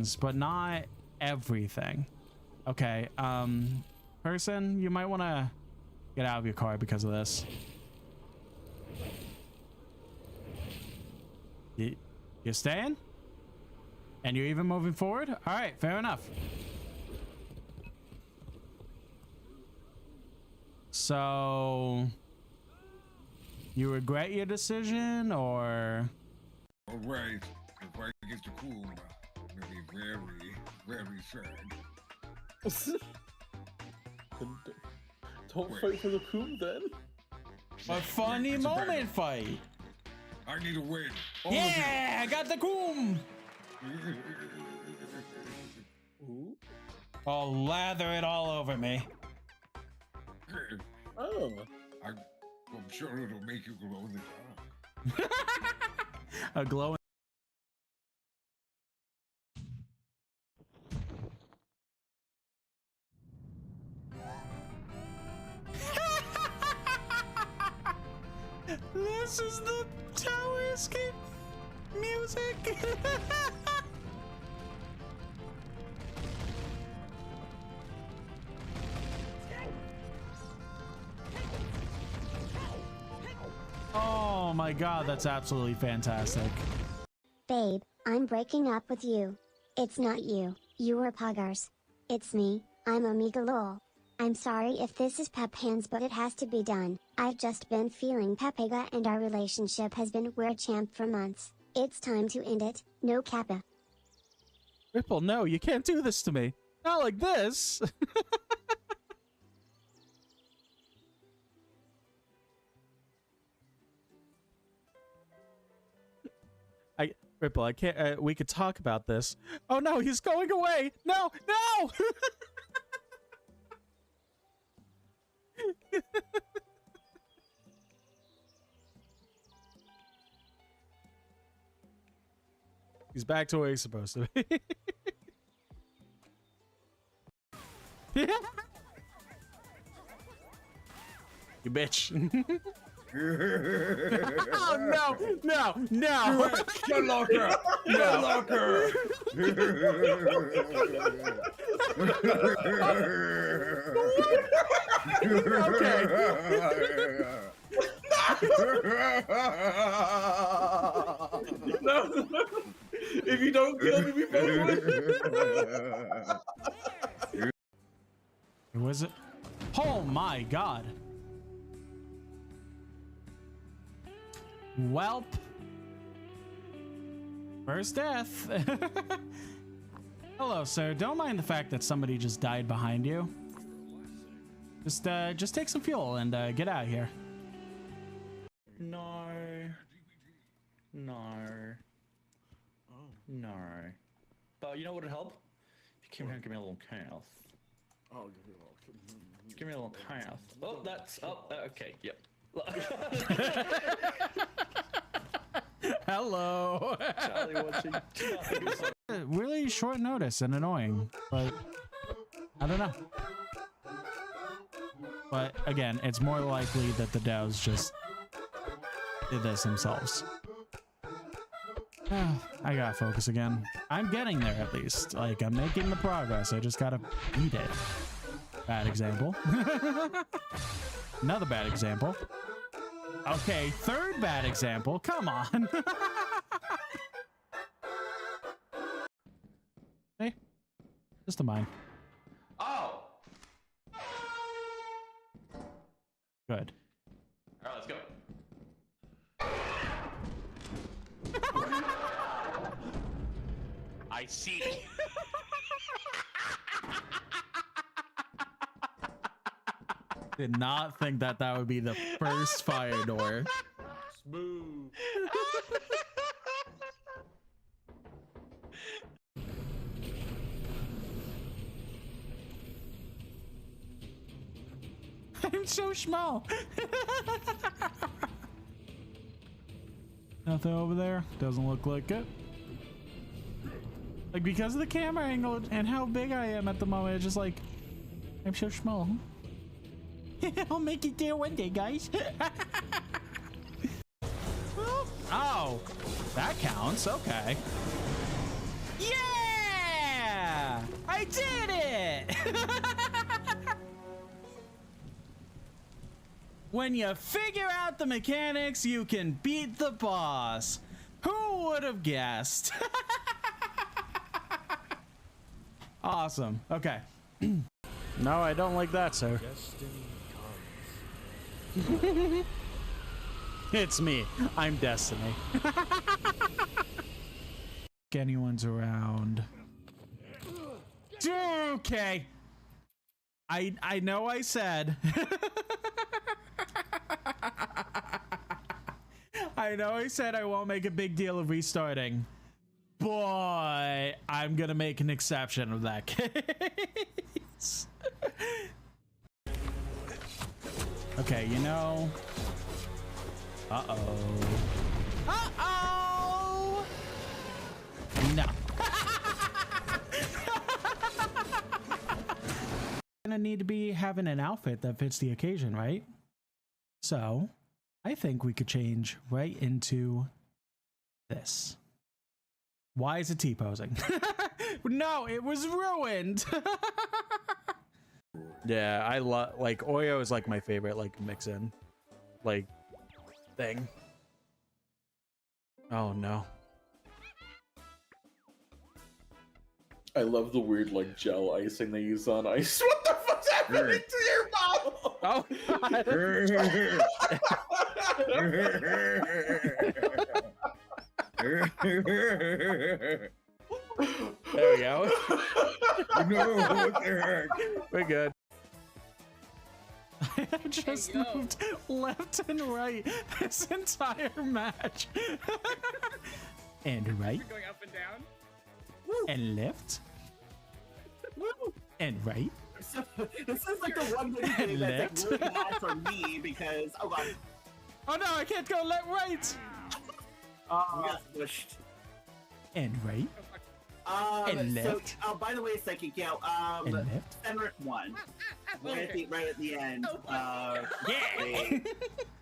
things, but not everything. Okay, person, you might want to get out of your car because of this. You're staying? And you're even moving forward? All right, fair enough. So, you regret your decision, or? All right, if I get to cool, I'll be very, very sad. Don't fight for the coup then. A funny moment fight. I need to win. Yeah, I got the coom. Ooh. I'll lather it all over me. Oh. I'm sure it'll make you glow in the dark. A glowing. This is the Tower Escape music. Oh my god, that's absolutely fantastic. Babe, I'm breaking up with you. It's not you, you were Poggers. It's me, I'm Amiga Lol. I'm sorry if this is Pep Hands, but it has to be done. I've just been feeling Pepega and our relationship has been weird champ for months. It's time to end it, no Kappa. Ripple, no, you can't do this to me. Not like this. Ripple, I can't, we could talk about this. Oh no, he's going away. No, no! He's back to where he's supposed to be. You bitch. Oh no, no, no. Your locker! Your locker! Okay. No. If you don't kill me before. Was it? Oh my god. Welp. First death. Hello, sir. Don't mind the fact that somebody just died behind you. Just take some fuel and get out of here. No. No. No. But you know what would help? If you came here and give me a little calf. I'll give you a little. Give me a little calf. Oh, that's okay. Yep. Hello. Charlie watching. Really short notice and annoying, but I don't know. But again, it's more likely that the Dows just did this themselves. I gotta focus again. I'm getting there at least. Like, I'm making the progress. I just gotta beat it. Bad example. Another bad example. Okay, third bad example. Come on. Hey, just a mine. Oh. Good. All right, let's go. I see. Did not think that that would be the first fire door. Smooth. I'm so small. Nothing over there. Doesn't look like it. Like, because of the camera angle and how big I am at the moment, it's just like, I'm so small. I'll make it there one day, guys. Oh, that counts. Okay. Yeah! I did it! When you figure out the mechanics, you can beat the boss. Who would have guessed? Awesome. Okay. No, I don't like that, sir. It's me. I'm Destiny. Anyone's around. Okay. I know I said. I know I said I won't make a big deal of restarting, but I'm gonna make an exception of that case. Okay, you know. Uh-oh. Uh-oh! No. Gonna need to be having an outfit that fits the occasion, right? So, I think we could change right into this. Why is it T-posing? No, it was ruined. Yeah, I love, like, Oreo is like my favorite, like, mix-in, like, thing. Oh no. I love the weird like gel icing they use on ice. What the fuck's happening to your mouth? Oh God. There we go. No, what the heck? We're good. I have just moved left and right this entire match. And right. You're going up and down. And left. And right. So, this is like the one video game that's like, really bad for me because oh no, I can't go left, right. we got pushed. And right. And left. So, by the way, Psychic, yeah, And left. Fenric won. Right at the end. Yeah.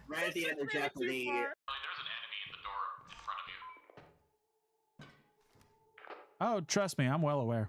Right at the end of Jeopardy. There's an enemy in the door in front of you. Oh, trust me, I'm well aware.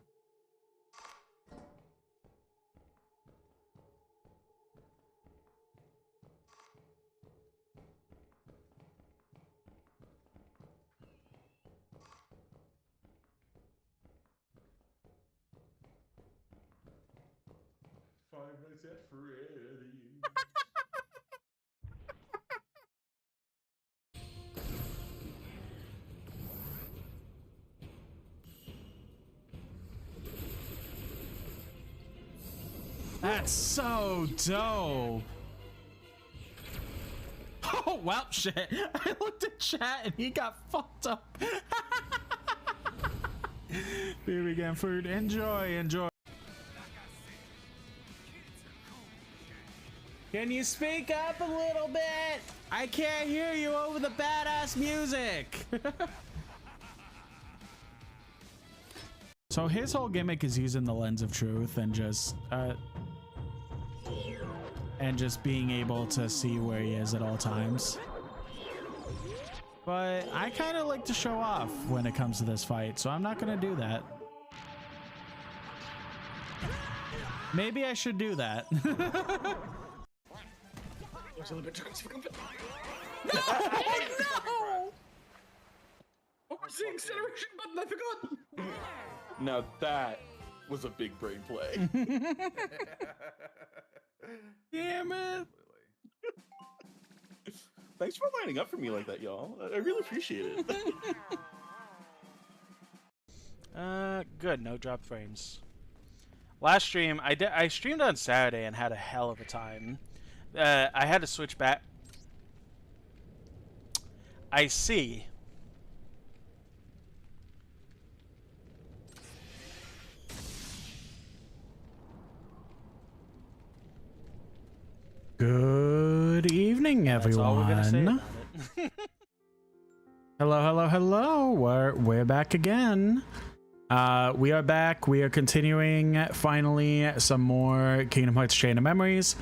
That's so dope. Oh, well, shit. I looked at chat and he got fucked up. Here we go, food. Enjoy, enjoy. Can you speak up a little bit? I can't hear you over the badass music. So his whole gimmick is using the lens of truth and just being able to see where he is at all times. But I kind of like to show off when it comes to this fight, so I'm not gonna do that. Maybe I should do that. No! Overseeing acceleration button, I forgot. Now that was a big brain play. Damn it. Thanks for lining up for me like that, y'all. I really appreciate it. Good. No drop frames. Last stream, I streamed on Saturday and had a hell of a time. I had to switch back. I see. Good evening, everyone. That's all we're gonna say about it. Hello, hello, hello. We're back again. We are back. We are continuing finally some more Kingdom Hearts Chain of Memories.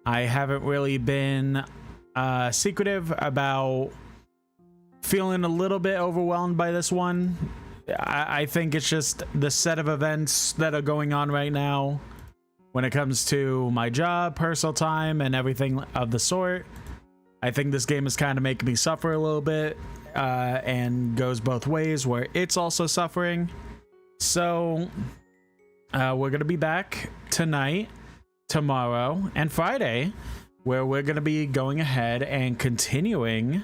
I haven't really been secretive about feeling a little bit overwhelmed by this one. I think it's just the set of events that are going on right now when it comes to my job, personal time, and everything of the sort. I think this game is kind of making me suffer a little bit, and goes both ways where it's also suffering. So we're going to be back tonight, tomorrow, and Friday, where we're going to be going ahead and continuing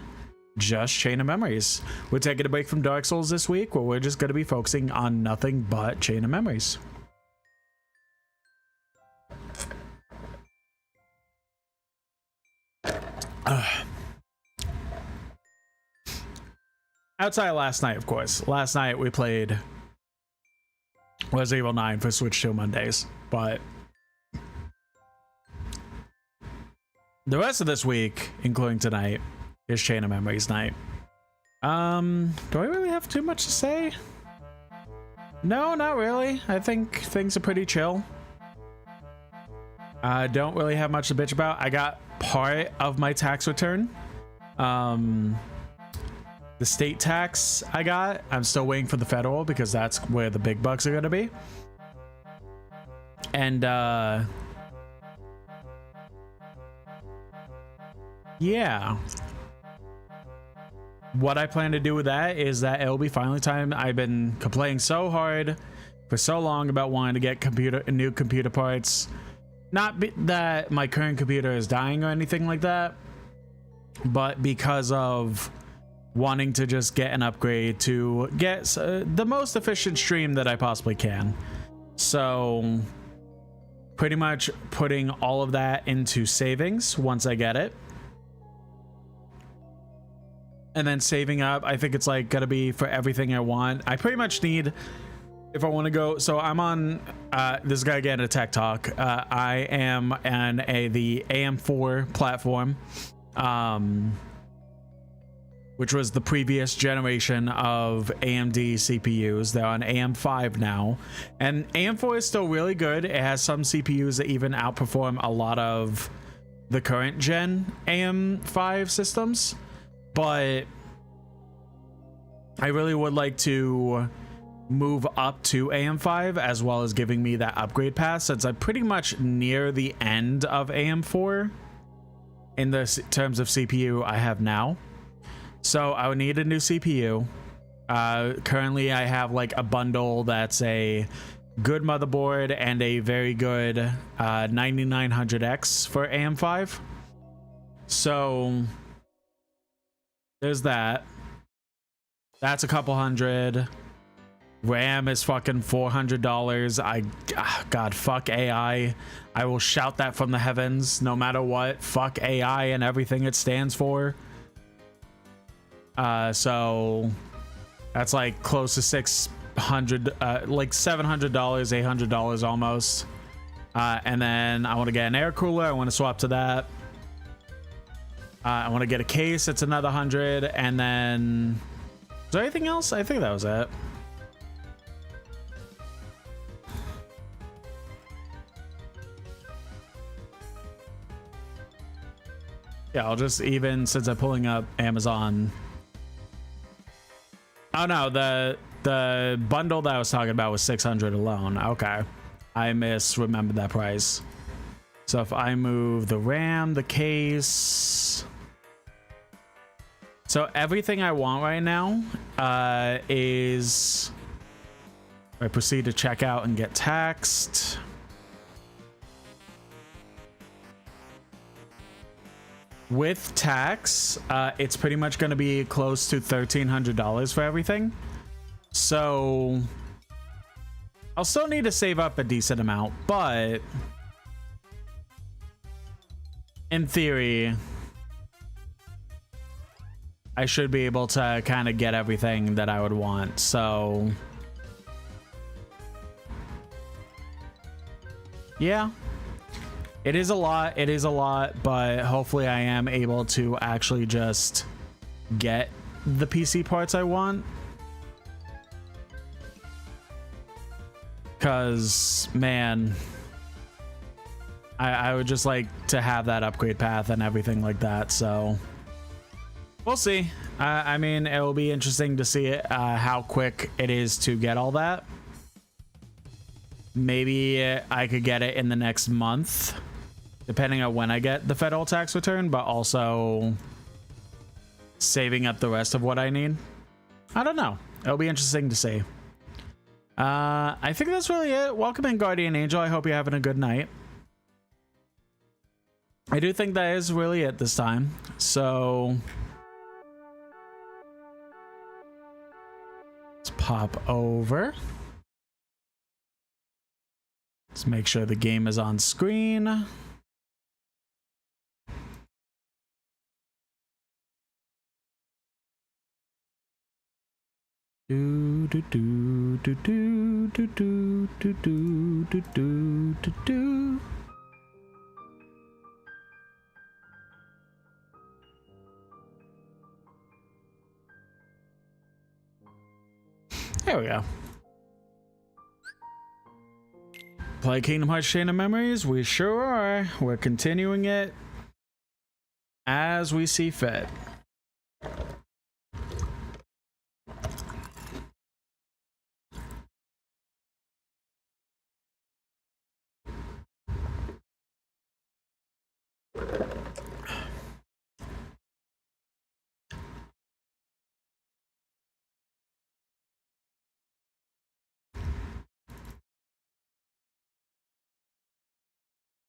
just Chain of Memories. We're taking a break from Dark Souls this week, where we're just going to be focusing on nothing but Chain of Memories. Outside of last night, of course. Last night we played Resident Evil 9 for Switch 2 Mondays, but the rest of this week, including tonight, is Chain of Memories night. Do I really have too much to say? No, not really. I think things are pretty chill. I don't really have much to bitch about. I got part of my tax return. The state tax I got, I'm still waiting for the federal because that's where the big bucks are going to be. And yeah, what I plan to do with that is that it'll be finally time. I've been complaining so hard for so long about wanting to get new computer parts. Not that my current computer is dying or anything like that, but because of wanting to just get an upgrade to get the most efficient stream that I possibly can. So pretty much putting all of that into savings once I get it. And then saving up, I think it's like gonna be for everything I want. I pretty much need, if I want to go, so I'm on this guy again a tech talk. I am on the AM4 platform, which was the previous generation of AMD CPUs. They're on AM5 now, and AM4 is still really good. It has some CPUs that even outperform a lot of the current gen AM5 systems, but I really would like to move up to AM5, as well as giving me that upgrade path, since I'm pretty much near the end of AM4 in the terms of CPU I have now. So I would need a new CPU. Currently I have like a bundle that's a good motherboard and a very good 9900X for AM5. So there's that. That's a couple hundred. RAM is fucking $400. God, fuck AI. I will shout that from the heavens no matter what. Fuck AI and everything it stands for. So that's like close to $600, like $700, $800 almost. And then I want to get an air cooler. I want to swap to that. I want to get a case. It's another 100. And then is there anything else? I think that was it. Yeah, I'll just, even since I'm pulling up Amazon. Oh no, the bundle that I was talking about was 600 alone. Okay, I misremembered that price. So if I move the RAM, the case, so everything I want right now is, I proceed to check out and get taxed. With tax, it's pretty much going to be close to $1,300 for everything. So I'll still need to save up a decent amount, but in theory, I should be able to kind of get everything that I would want. So yeah. It is a lot, but hopefully I am able to actually just get the PC parts I want. Because, man, I would just like to have that upgrade path and everything like that, so We'll see. I mean, it will be interesting to see it, how quick it is to get all that. Maybe I could get it in the next month, depending on when I get the federal tax return, but also saving up the rest of what I need. I don't know. It'll be interesting to see. I think that's really it. Welcome in, Guardian Angel. I hope you're having a good night. I do think that is really it this time. So let's pop over. Let's make sure the game is on screen. Do do do do do do do do do do do do do. There we go. Play Kingdom Hearts Chain of Memories? We sure are. We're continuing it as we see fit.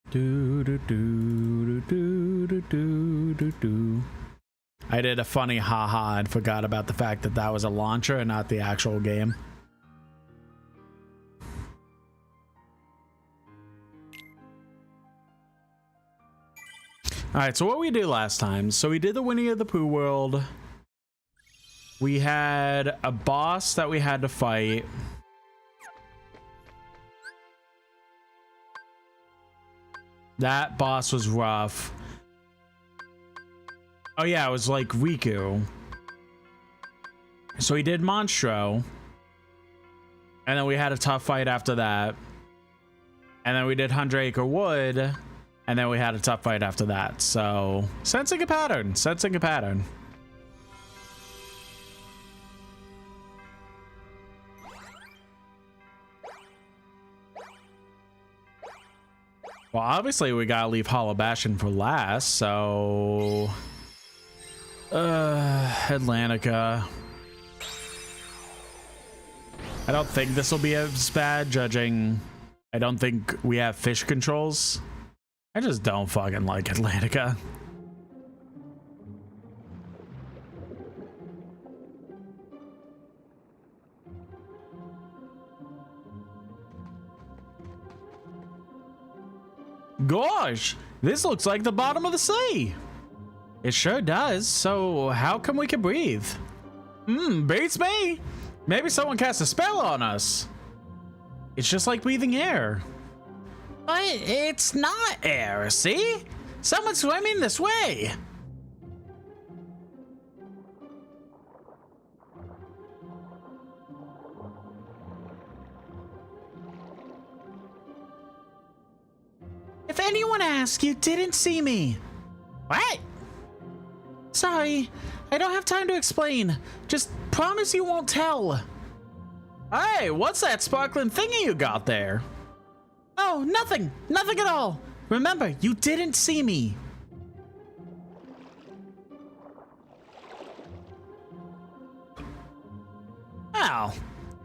Do do do do do do do do. I did a funny haha and forgot about the fact that that was a launcher and not the actual game. All right, so what we did last time? So we did the Winnie of the Pooh world. We had a boss that we had to fight. That boss was rough. Oh yeah, it was like Riku. So we did Monstro. And then we had a tough fight after that. And then we did 100 Acre Wood. And then we had a tough fight after that. So, sensing a pattern. Sensing a pattern. Well, obviously we gotta leave Hollow Bastion for last, so Atlantica. I don't think this will be as bad, judging I don't think we have fish controls. I just don't fucking like Atlantica. Gosh, this looks like the bottom of the sea. It sure does. So how come we can breathe? Beats me. Maybe someone cast a spell on us. It's just like breathing air. But it's not air, see? Someone's swimming this way. If anyone asks, you didn't see me. What? Sorry, I don't have time to explain. Just promise you won't tell. Hey, what's that sparkling thingy you got there? Oh, nothing. Nothing at all. Remember, you didn't see me. Well,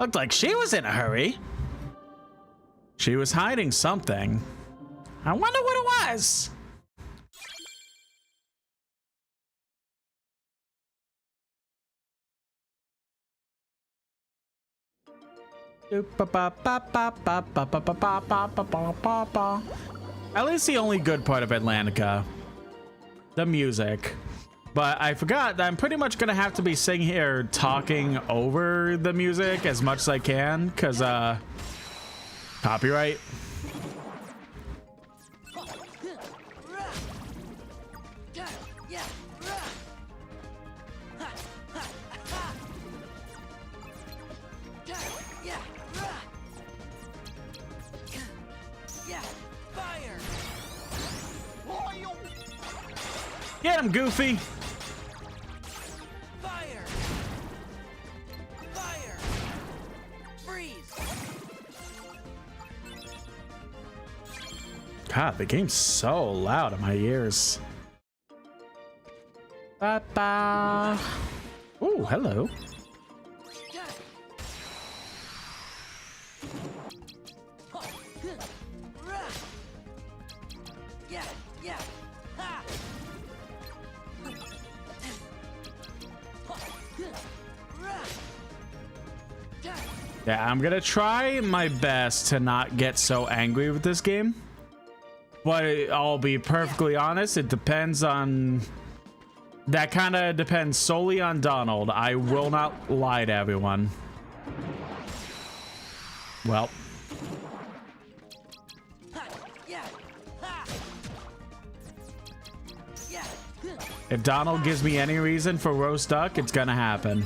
looked like she was in a hurry. She was hiding something. I wonder what it was. At least the only good part of Atlantica, the music. But I forgot that I'm pretty much gonna have to be sitting here talking over the music as much as I can, because copyright. Get him, Goofy! God, the game's so loud in my ears. Ba-ba. Ooh, hello. Yeah, I'm gonna try my best to not get so angry with this game. But I'll be perfectly honest, it depends on... That kind of depends solely on Donald. I will not lie to everyone. Well. If Donald gives me any reason for roast duck, it's gonna happen.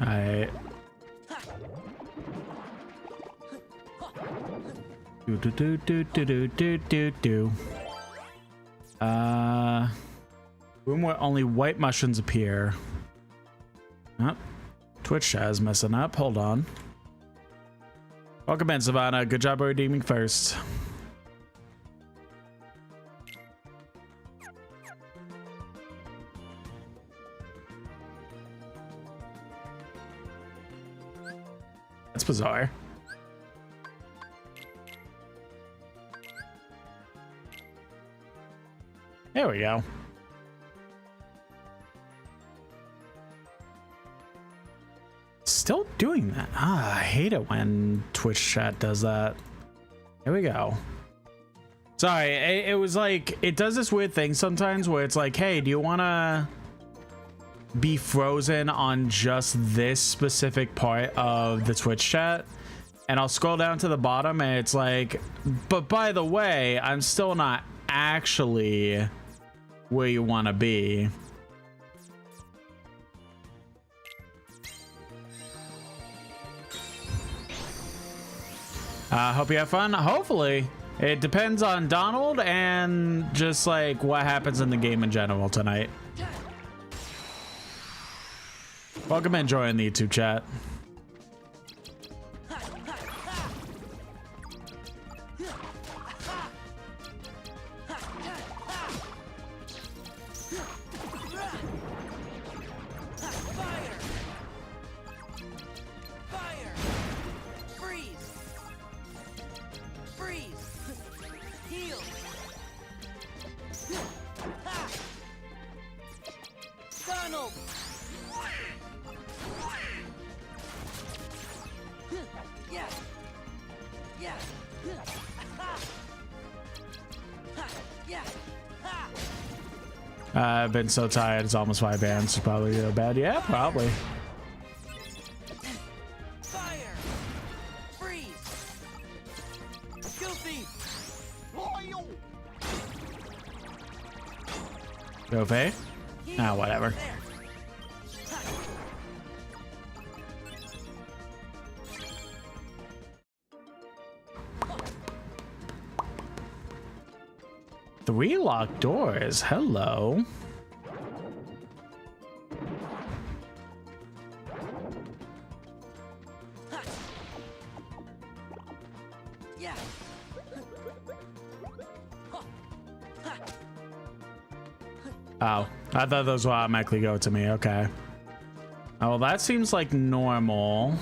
Alright. Do. Room where only white mushrooms appear. Oh, Twitch chat is messing up. Hold on. Welcome in, Savannah. Good job redeeming first. That's bizarre. There we go. Still doing that. I hate it when Twitch chat does that. Here we go. Sorry, it was like, it does this weird thing sometimes where it's like, hey, do you want to be frozen on just this specific part of the Twitch chat? And I'll scroll down to the bottom and it's like, but by the way, I'm still not actually where you want to be. Hope you have fun. Hopefully. It depends on Donald and just like what happens in the game in general tonight. Welcome in, join the YouTube chat. I've been so tired. It's almost 5 a.m. So probably bad. Yeah, probably. Fire! Freeze! Goofy! Goofy? Ah, whatever. Three locked doors. Hello. Oh, I thought those would automatically go to me. Okay. Oh, well, that seems like normal.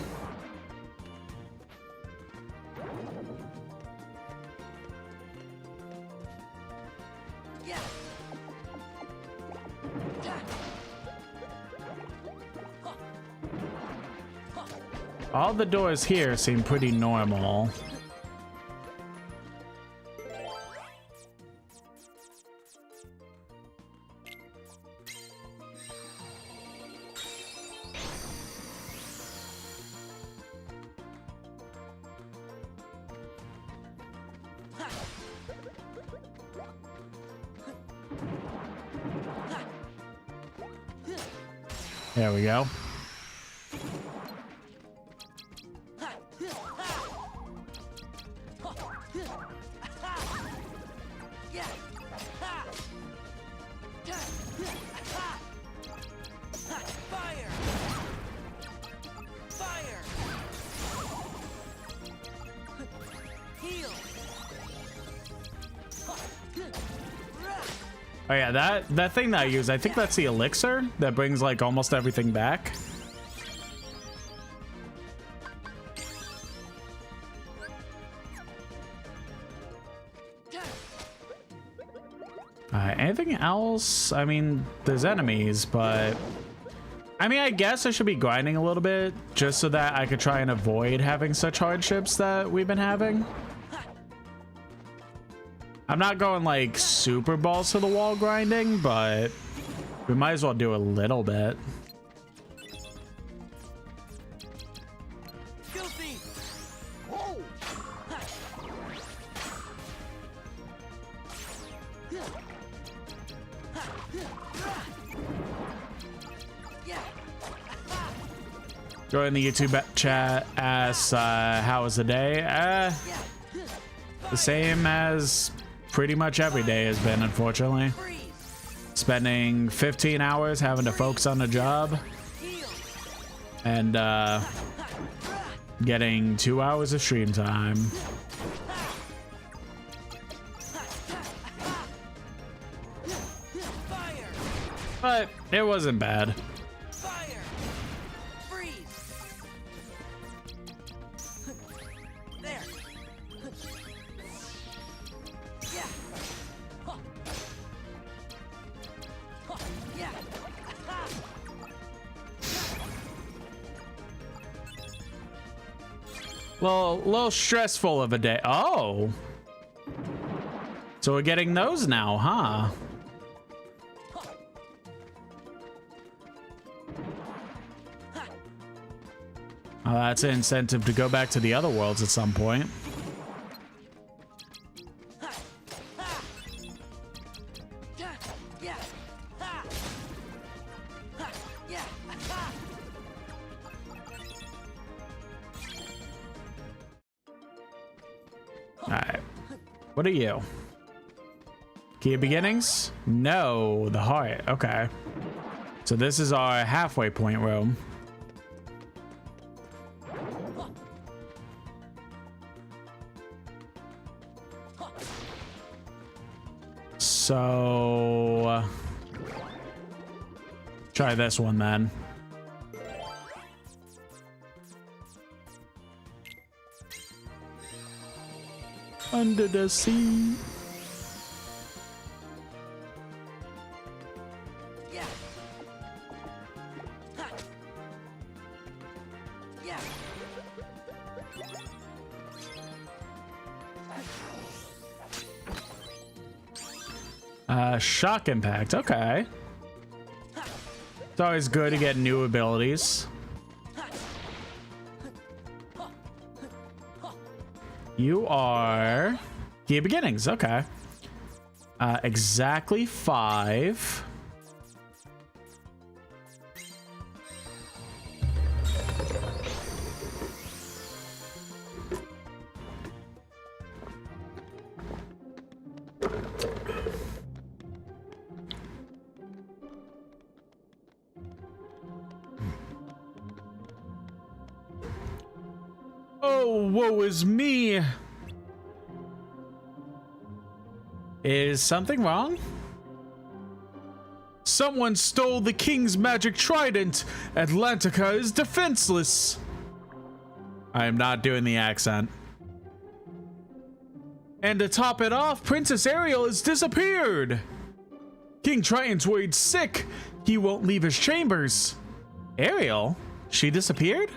All the doors here seem pretty normal. There we go. Fire! Fire! Heal! Oh yeah, that thing that I use, I think that's the elixir that brings like almost everything back. Anything else? I mean, there's enemies, but I mean, I guess I should be grinding a little bit just so that I could try and avoid having such hardships that we've been having. I'm not going like super balls to the wall grinding, but we might as well do a little bit. Filthy! Join the YouTube chat, asks, how was the day? The same as pretty much every day has been, unfortunately. Freeze! Spending 15 hours having to focus on the job Heal! and getting 2 hours of stream time. Fire! But it wasn't bad. Fire! Freeze! There! Yeah! Huh. Huh. Yeah! Little stressful of a day. Oh. So we're getting those now, huh? Well, that's an incentive to go back to the other worlds at some point. Yeah! Ha. Ha. Yeah! Ha. All right. What are you? Key of Beginnings? No, the heart. Okay. So this is our halfway point room. So try this one then. Under the sea. Yeah! Ha. Yeah! Shock impact. Okay. It's always good to get new abilities. You are Key of Beginnings. Okay. Exactly 5. Oh, woe is me. Is something wrong? Someone stole the king's magic trident. Atlantica is defenseless. I am not doing the accent. And to top it off, Princess Ariel has disappeared. King Triton's worried sick. He won't leave his chambers. Ariel? She disappeared?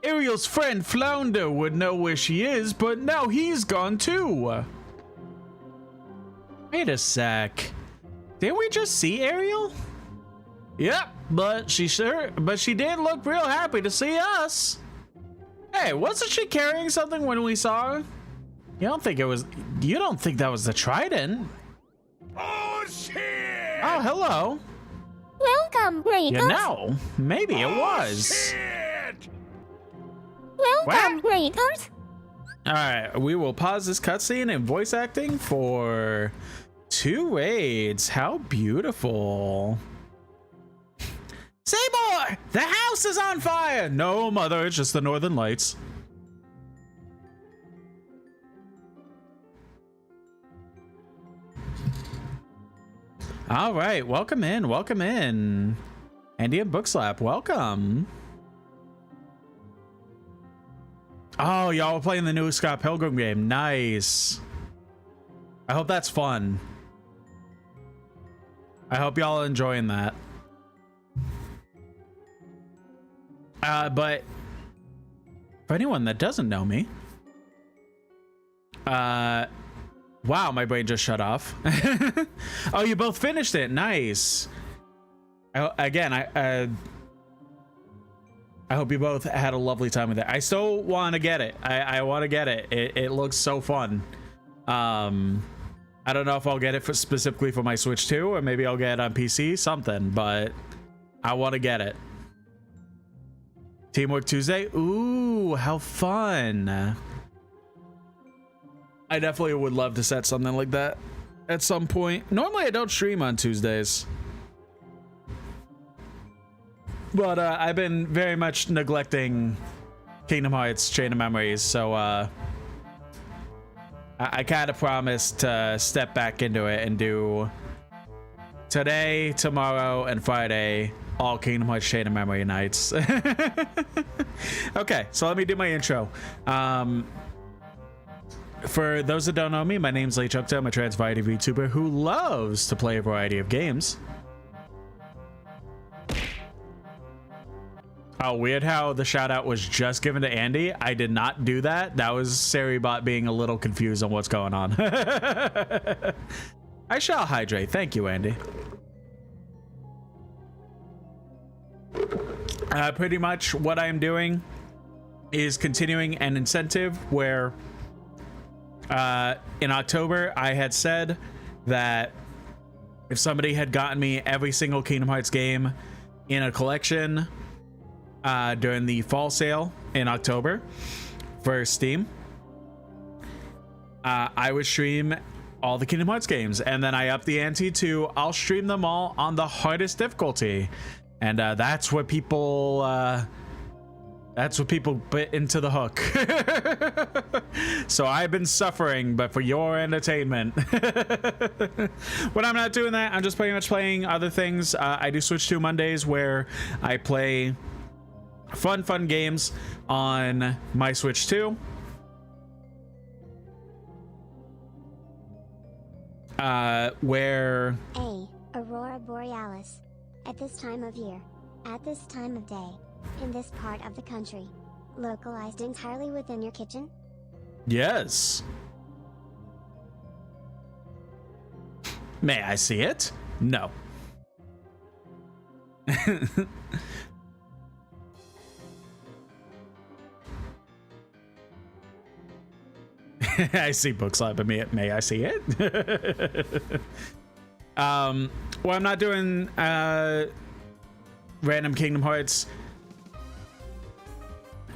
Ariel's friend Flounder would know where she is, but now he's gone too. Wait a sec. Didn't we just see Ariel? Yep, but she did look real happy to see us. Hey, wasn't she carrying something when we saw her? You don't think that was the trident? Oh shit! Oh, hello. Welcome, breakers. You know, maybe it was. Welcome, breakers. All right, we will pause this cutscene and voice acting for 2 raids. How beautiful. Seymour, the house is on fire. No, mother, it's just the Northern Lights. All right, welcome in, welcome in. Andy and Bookslap, welcome. Oh, y'all were playing the new Scott Pilgrim game. Nice. I hope that's fun. I hope y'all are enjoying that. But for anyone that doesn't know me, wow, my brain just shut off. Oh, you both finished it. Nice. I hope you both had a lovely time with it. I still want to get it. I want to get it. It looks so fun. I don't know if I'll get it specifically for my Switch 2, or maybe I'll get it on PC, something, but I want to get it. Teamwork Tuesday. Ooh, how fun. I definitely would love to set something like that at some point. Normally I don't stream on Tuesdays, but I've been very much neglecting Kingdom Hearts Chain of Memories, so I kind of promised to step back into it and do today, tomorrow, and Friday all Kingdom Hearts Chain of Memory nights. Okay, so let me do my intro. For those that don't know me, my name's LeChuckta. I'm a trans variety VTuber who loves to play a variety of games. Oh, weird how the shout out was just given to Andy. I did not do that. That was Saribot being a little confused on what's going on. I shall hydrate. Thank you, Andy. Pretty much what I'm doing is continuing an incentive where in October I had said that if somebody had gotten me every single Kingdom Hearts game in a collection during the fall sale in October for Steam, I would stream all the Kingdom Hearts games, and then I upped the ante to I'll stream them all on the hardest difficulty, and that's what people put into the hook. So I've been suffering, but for your entertainment. When I'm not doing that, I'm just pretty much playing other things. I do Switch 2 Mondays where I play fun games on my Switch 2. Where Aurora Borealis. At this time of year, at this time of day, in this part of the country, localized entirely within your kitchen? Yes. May I see it? No. I see Bookslap, but may I see it? Well, I'm not doing random Kingdom Hearts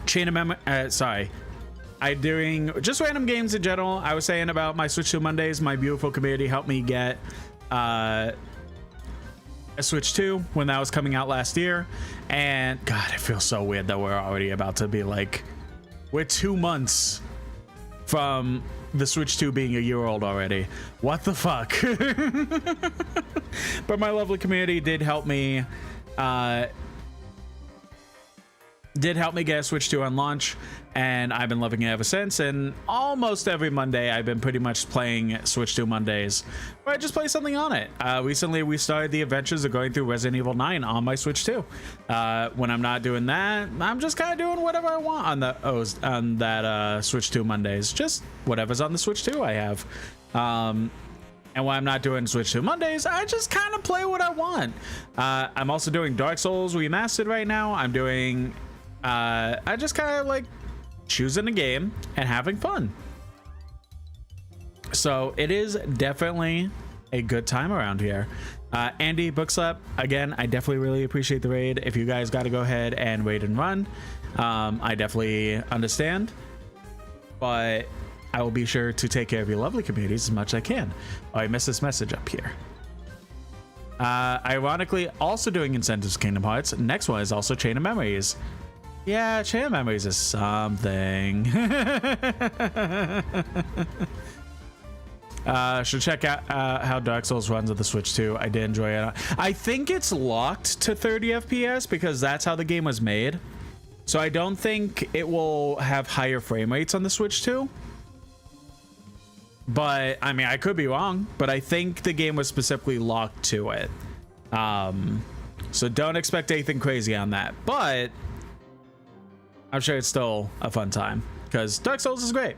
Chain of Memory. Sorry, I'm doing just random games in general. I was saying about my Switch 2 Mondays. My beautiful community helped me get a Switch 2 when that was coming out last year, and God, it feels so weird that we're already about to be like, we're 2 months from the Switch 2 being a year old already. What the fuck? But my lovely community did help me get a Switch 2 on launch, and I've been loving it ever since. And almost every Monday I've been pretty much playing Switch 2 Mondays where I just play something on it. Recently we started the adventures of going through Resident Evil 9 on my Switch 2. When I'm not doing that, I'm just kind of doing whatever I want on that Switch 2 Mondays. Just whatever's on the Switch 2 I have. And when I'm not doing Switch 2 Mondays, I just kind of play what I want. I'm also doing Dark Souls Remastered right now. I'm doing I just kind of like choosing a game and having fun. So it is definitely a good time around here. Andy, Bookslap, again, I definitely really appreciate the raid. If you guys got to go ahead and raid and run, I definitely understand. But I will be sure to take care of your lovely communities as much as I can. Oh, I missed this message up here. Ironically, also doing incentives Kingdom Hearts. Next one is also Chain of Memories. Yeah, Chain of Memories is something. Should check out how Dark Souls runs with the Switch too. I did enjoy it. I think it's locked to 30 FPS because that's how the game was made. So I don't think it will have higher frame rates on the Switch too. But I mean, I could be wrong, but I think the game was specifically locked to it. So don't expect anything crazy on that, but I'm sure it's still a fun time because Dark Souls is great.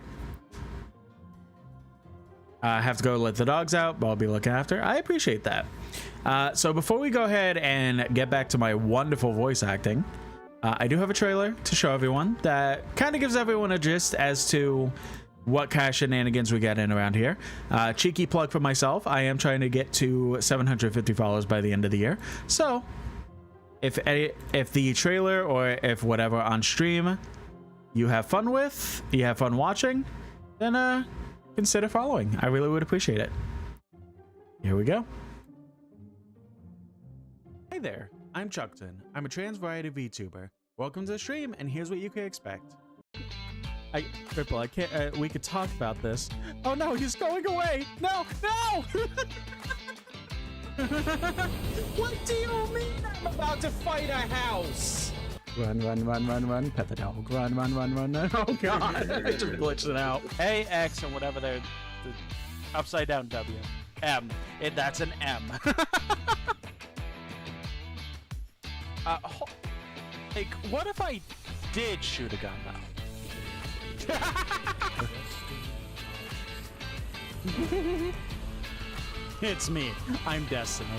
I have to go let the dogs out, but I'll be looking after. I appreciate that. So before we go ahead and get back to my wonderful voice acting, I do have a trailer to show everyone that kind of gives everyone a gist as to what kind of shenanigans we get in around here. Cheeky plug for myself. I am trying to get to 750 followers by the end of the year. So if the trailer or if whatever on stream you have fun with, you have fun watching, then consider following. I really would appreciate it. Here we go. Hey there, I'm Chuckton. I'm a trans variety VTuber. Welcome to the stream, and here's what you can expect. Ripple, I can't. We could talk about this. Oh no, he's going away. No, no. What do you mean I'm about to fight a house? Run, run, run, run, run. Pet the dog. Run, run, run, run. Oh god, I just glitched it out. A, X, and whatever they're the upside down W. M. That's an M. Like, what if I did shoot a gun now? It's me. I'm Destiny.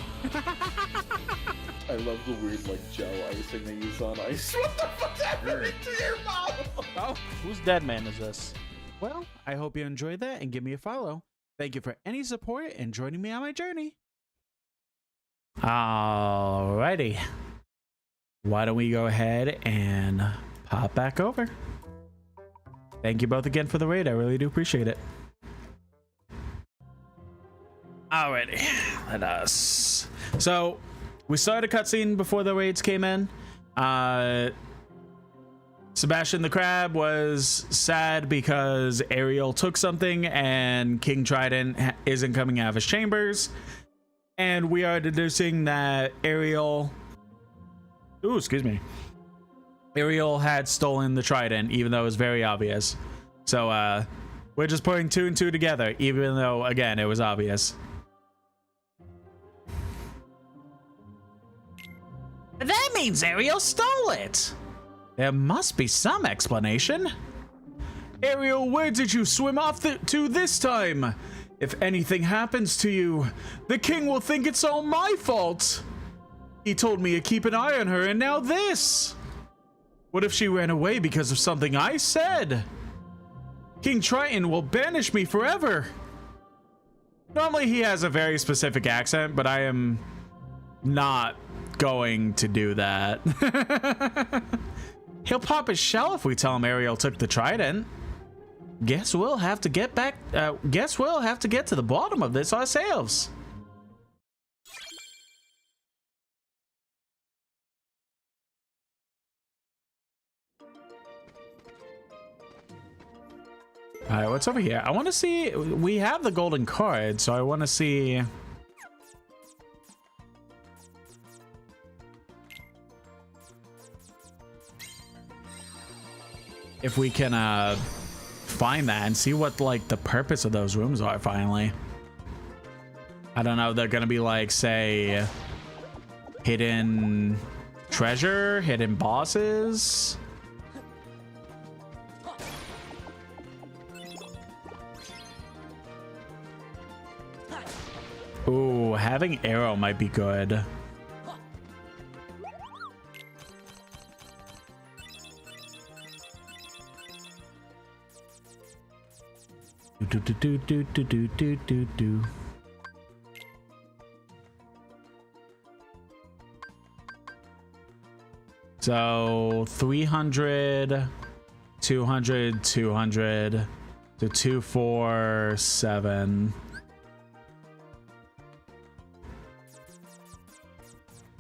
I love the weird like gel icing they use on ice. What the fuck's happening to your mom? Oh, whose dead man is this? Well, I hope you enjoyed that and give me a follow. Thank you for any support and joining me on my journey. Alrighty. Why don't we go ahead and pop back over? Thank you both again for the raid. I really do appreciate it. Alrighty. Let us. So, we started a cutscene before the raids came in. Sebastian the Crab was sad because Ariel took something and King Trident isn't coming out of his chambers. And we are deducing that Ariel... Ooh, excuse me. Ariel had stolen the Trident, even though it was very obvious. So, we're just putting two and two together, even though, again, it was obvious. That means Ariel stole it! There must be some explanation. Ariel, where did you swim off to this time? If anything happens to you, the king will think it's all my fault. He told me to keep an eye on her, and now this. What if she ran away because of something I said? King Triton will banish me forever. Normally he has a very specific accent, but I am not going to do that. He'll pop his shell if we tell him Ariel took the Trident. Guess we'll have to get back. Guess we'll have to get to the bottom of this ourselves. All right, what's over here? I want to see. We have the golden card, so I want to see. If we can find that and see what like the purpose of those rooms are finally. I don't know, they're gonna be like, say, hidden treasure, hidden bosses. Ooh, having arrow might be good. Do. So 300, 200, 200 to 247.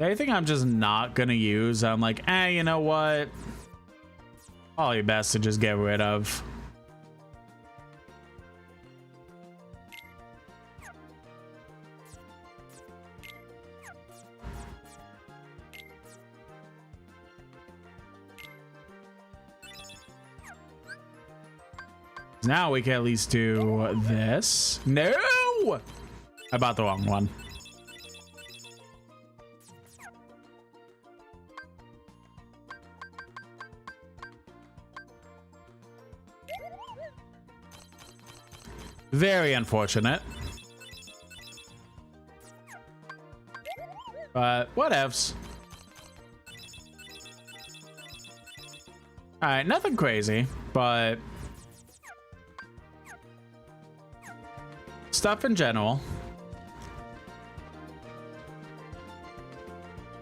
Anything I'm just not gonna use, I'm like, you know what? Probably best to just get rid of. Now we can at least do this. No! I bought the wrong one. Very unfortunate. But whatevs. Alright, nothing crazy, but stuff in general.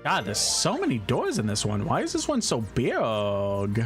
God, there's so many doors in this one. Why is this one so big?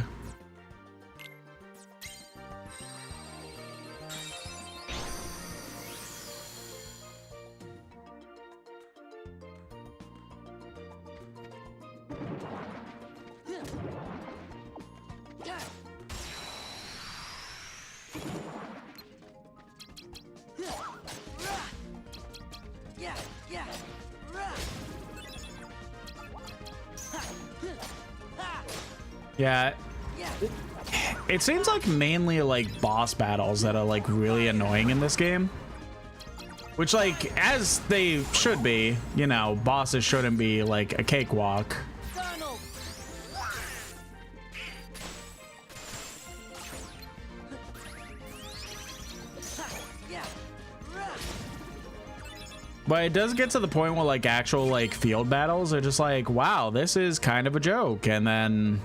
Yeah, it seems like mainly like boss battles that are like really annoying in this game, which like as they should be. You know, bosses shouldn't be like a cakewalk. But it does get to the point where like actual like field battles are just like, wow, this is kind of a joke. And then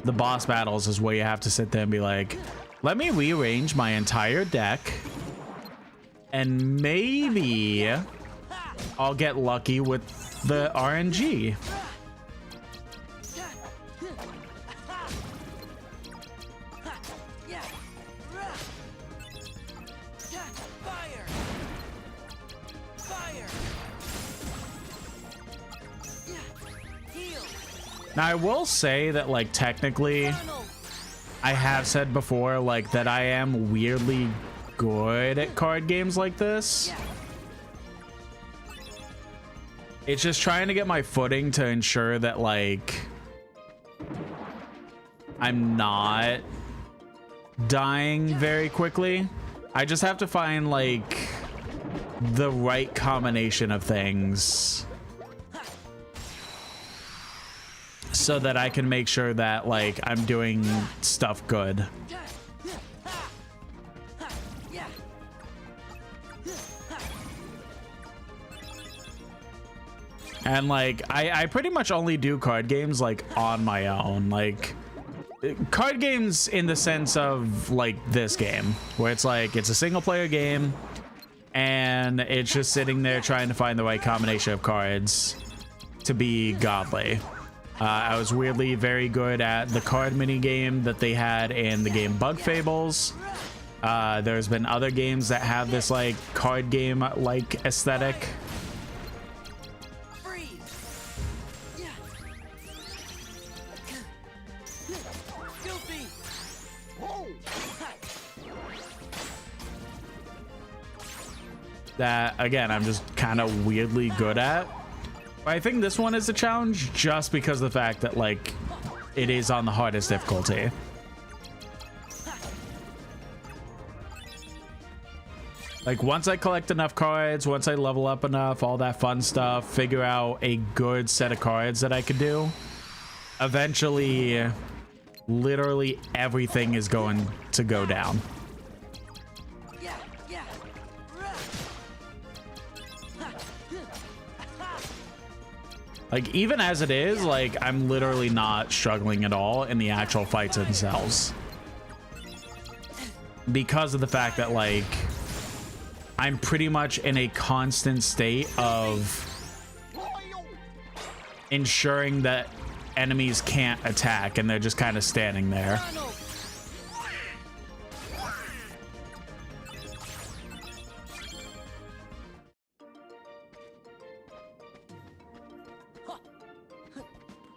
the boss battles is where you have to sit there and be like, let me rearrange my entire deck and maybe I'll get lucky with the RNG. Now, I will say that, like, technically, I have said before, like, that I am weirdly good at card games like this. It's just trying to get my footing to ensure that, like, I'm not dying very quickly. I just have to find, like, the right combination of things so that I can make sure that like I'm doing stuff good. And like I pretty much only do card games like on my own, like card games in the sense of like this game where it's like it's a single player game and it's just sitting there trying to find the right combination of cards to be godly. I was weirdly very good at the card mini game that they had in the game Bug Fables. There's been other games that have this like card game like aesthetic. That again, I'm just kind of weirdly good at. I think this one is a challenge just because of the fact that like it is on the hardest difficulty. Like once I collect enough cards, once I level up enough, all that fun stuff, figure out a good set of cards that I could do, eventually literally everything is going to go down. Like, even as it is, like, I'm literally not struggling at all in the actual fights themselves. Because of the fact that, like, I'm pretty much in a constant state of ensuring that enemies can't attack and they're just kind of standing there. Ronald.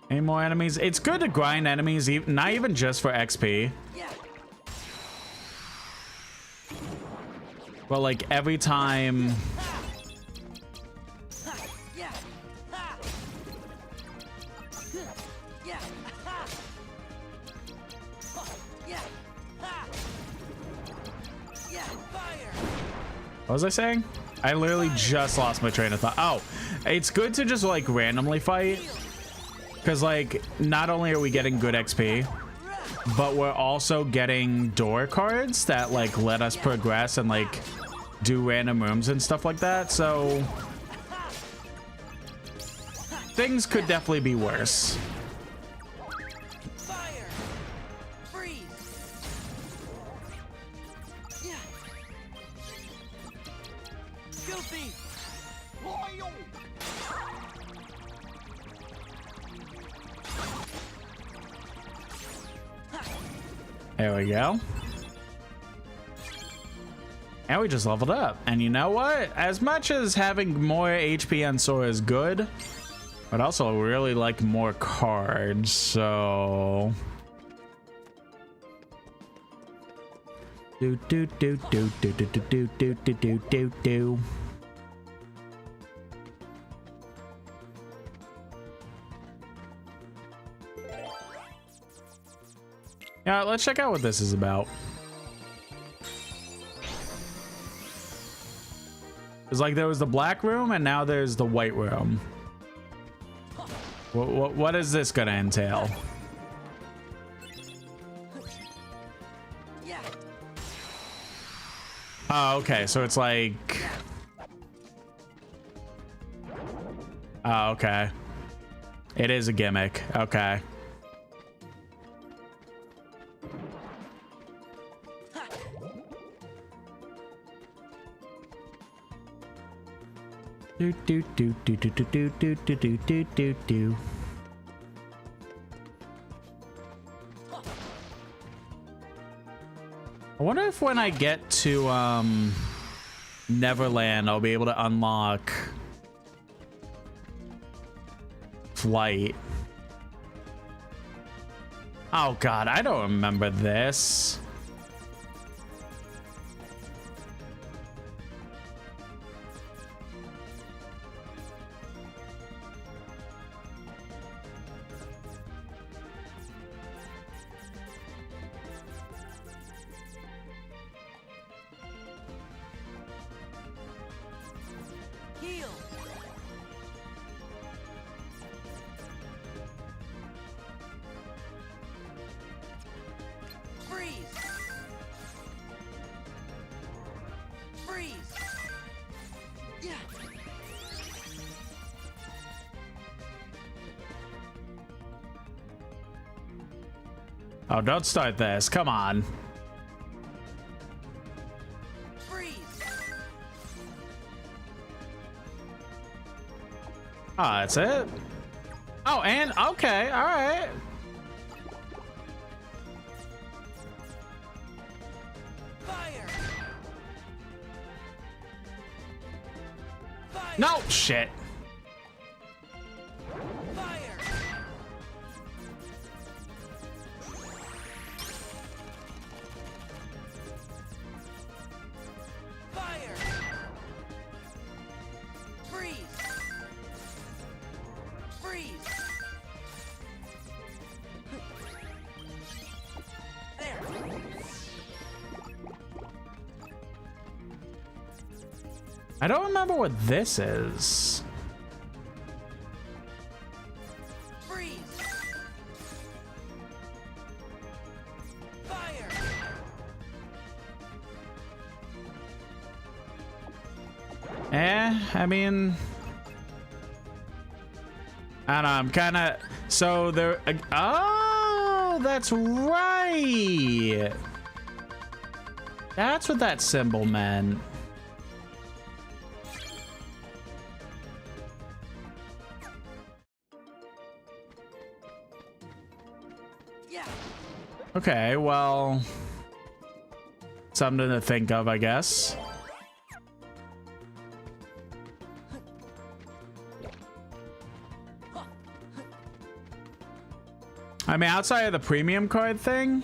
Any more enemies? It's good to grind enemies, not even just for XP. Yeah. But like every time. Yeah. Ha. Yeah. Ha. Yeah. Ha. Yeah. Fire. What was I saying? I literally just lost my train of thought. Oh, it's good to just like randomly fight. Because like not only are we getting good XP, but we're also getting door cards that like let us progress and like do random rooms and stuff like that. So things could definitely be worse. Fire. Freeze. Yeah. Goofy. There we go. And we just leveled up. And you know what? As much as having more HP on Sora is good, but also really like more cards, so do do do do do do do do do do do do. Yeah, let's check out what this is about. It's like there was the black room and now there's the white room. What is this gonna entail? Yeah. Oh, okay, so it's like... Oh, okay. It is a gimmick, okay. Do do do do do do do do do do do do. I wonder if when I get to Neverland I'll be able to unlock Flight. Oh god, I don't remember this. Heal. Freeze. Freeze. Yeah. Oh, don't start this. Come on. Freeze. Oh, that's it? Oh, and okay, all right. Fire. Fire. No, shit. Fire. Fire. Freeze. Freeze. There. I don't remember what this is. Freeze. Fire. I mean, I don't know, I'm kind of, so there, oh, that's right. That's what that symbol meant. Okay, well, something to think of, I guess. I mean, outside of the premium card thing,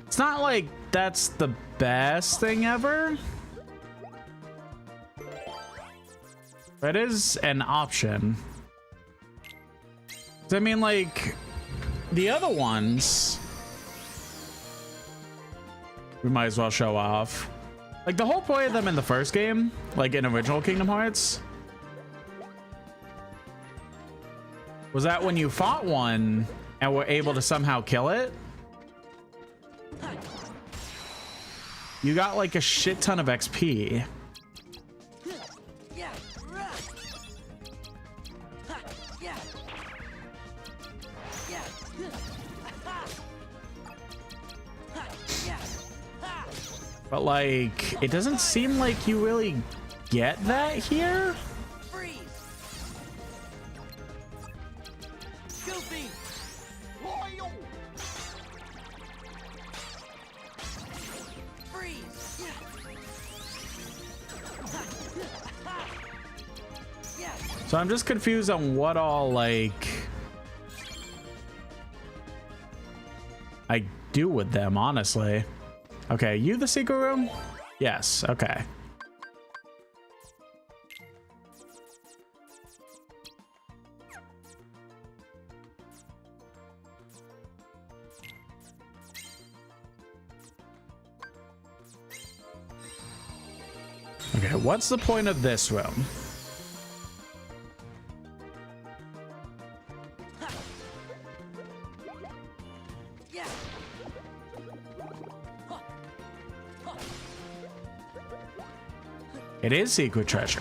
it's not like that's the best thing ever. That is an option. I mean, like, the other ones, we might as well show off. Like, the whole point of them in the first game, like in original Kingdom Hearts, was that when you fought one and were able to somehow kill it, you got like a shit ton of XP. But like, it doesn't seem like you really get that here. Freeze. Goofy. Freeze. So I'm just confused on what all like I do with them, honestly. Okay, you the secret room? Yes, okay. Okay, what's the point of this room? It is secret treasure.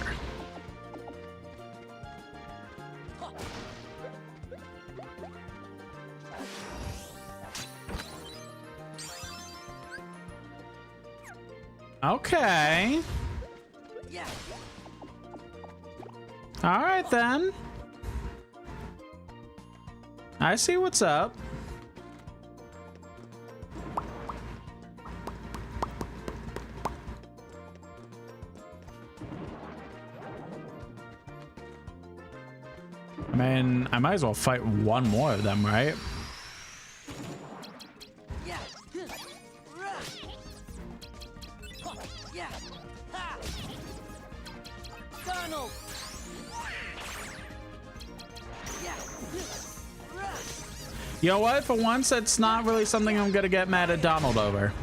Okay. All right then. I see what's up. I mean, I might as well fight one more of them, right? Donald. You know what? For once, that's not really something I'm gonna get mad at Donald over.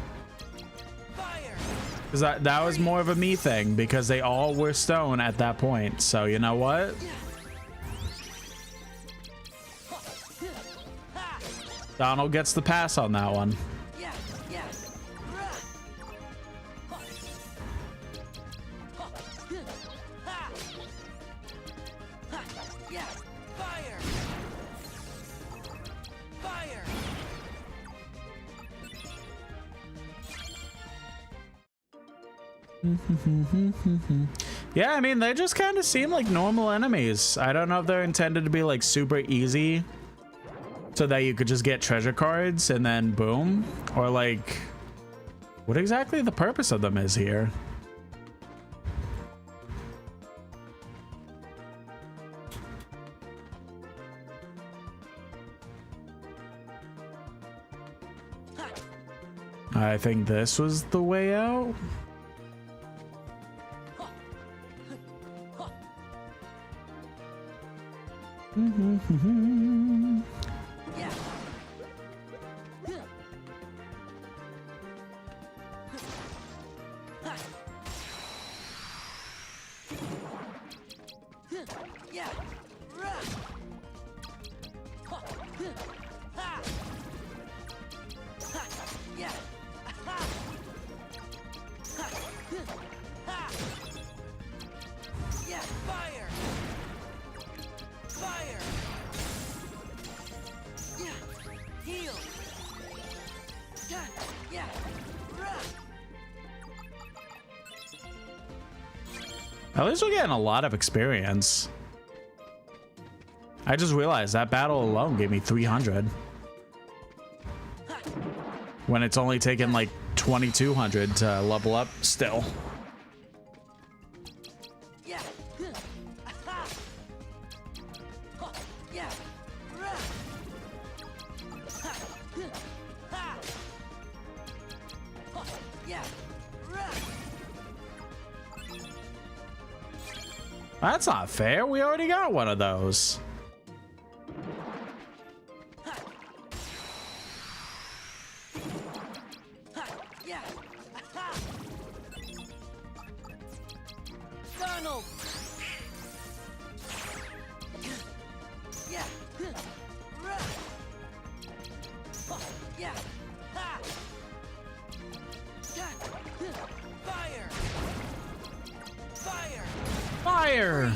Because that was more of a me thing, because they all were stone at that point. So you know what? Donald gets the pass on that one. Yeah, I mean, they just kind of seem like normal enemies. I don't know if they're intended to be like super easy so that you could just get treasure cards and then boom, or like what exactly the purpose of them is here. I think this was the way out. At least we're getting a lot of experience. I just realized that battle alone gave me 300. when it's only taken like 2200 to level up still. Yeah. Aha. Yeah. Yeah. That's not fair. We already got one of those. Yeah. Donald. Yeah. Yeah. Fire. Fire. Fire!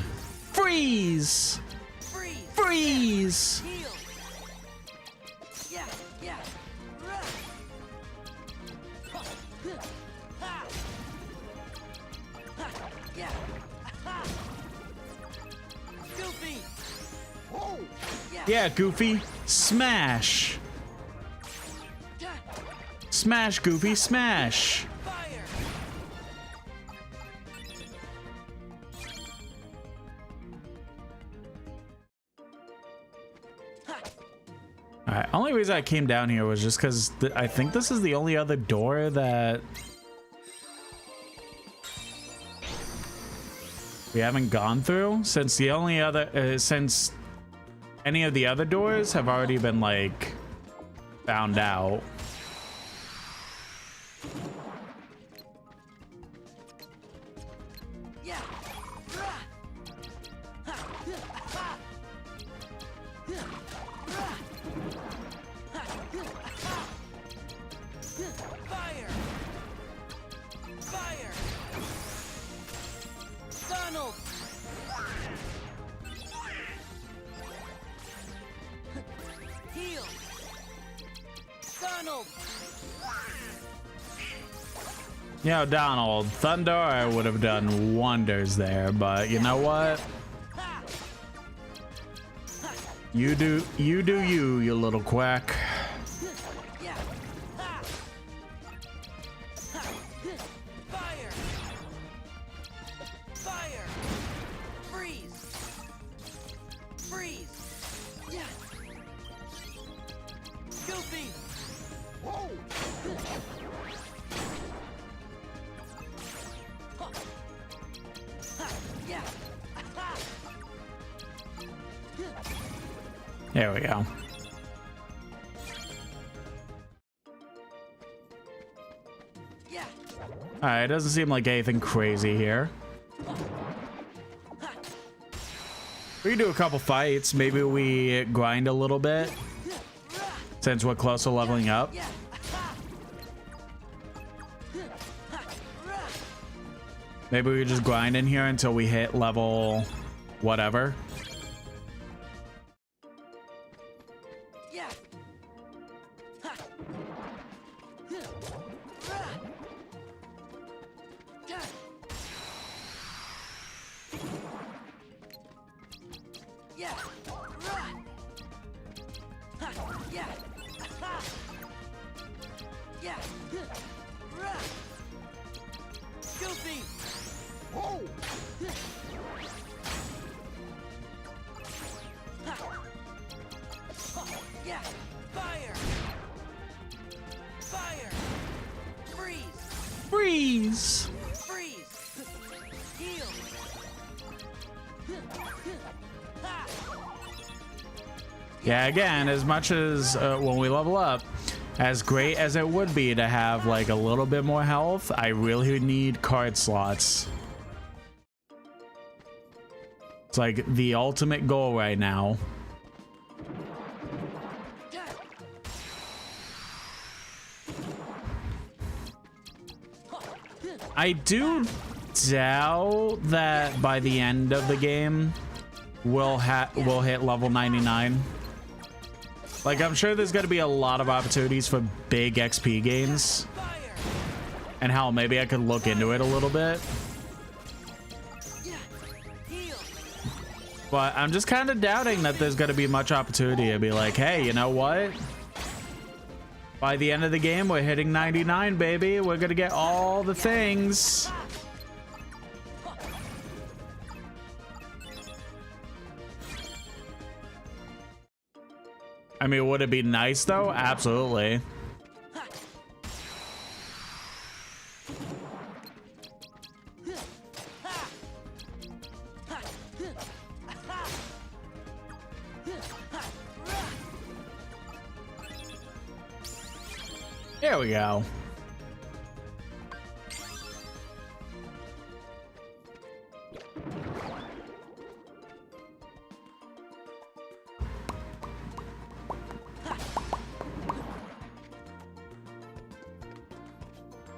Freeze! Freeze. Freeze! Heal. Yeah. Yeah. Yeah. Goofy. Yeah, Goofy. Smash! Smash, Goofy, smash! Fire. Alright, only reason I came down here was just because I think this is the only other door that we haven't gone through, since the only other since any of the other doors have already been like found out. Yeah. Fire. Fire. Donald. Heal. Donald. You know, Donald, Thunder would have done wonders there, but you know what? You do you, you little quack. Yeah. Fire. Fire. Freeze. Freeze. Yeah. Goofy. Whoa. Yeah. There we go. Yeah. Alright, it doesn't seem like anything crazy here. We can do a couple fights. Maybe we grind a little bit since we're close to leveling up. Yeah. Maybe we just grind in here until we hit level whatever. Yeah. Yeah. Yeah. Yeah. Goofy. Whoa. Yeah. Fire. Fire. Freeze. Freeze! Freeze. Heal. Ha. Yeah, again, as much as when we level up, as great as it would be to have like a little bit more health, I really need card slots. It's like the ultimate goal right now. I do doubt that by the end of the game we'll hit level 99. Like, I'm sure there's going to be a lot of opportunities for big XP gains. And hell, maybe I could look into it a little bit. But I'm just kind of doubting that there's going to be much opportunity to be like, hey, you know what? By the end of the game, we're hitting 99, baby. We're gonna get all the things. I mean, would it be nice though? Absolutely. There we go.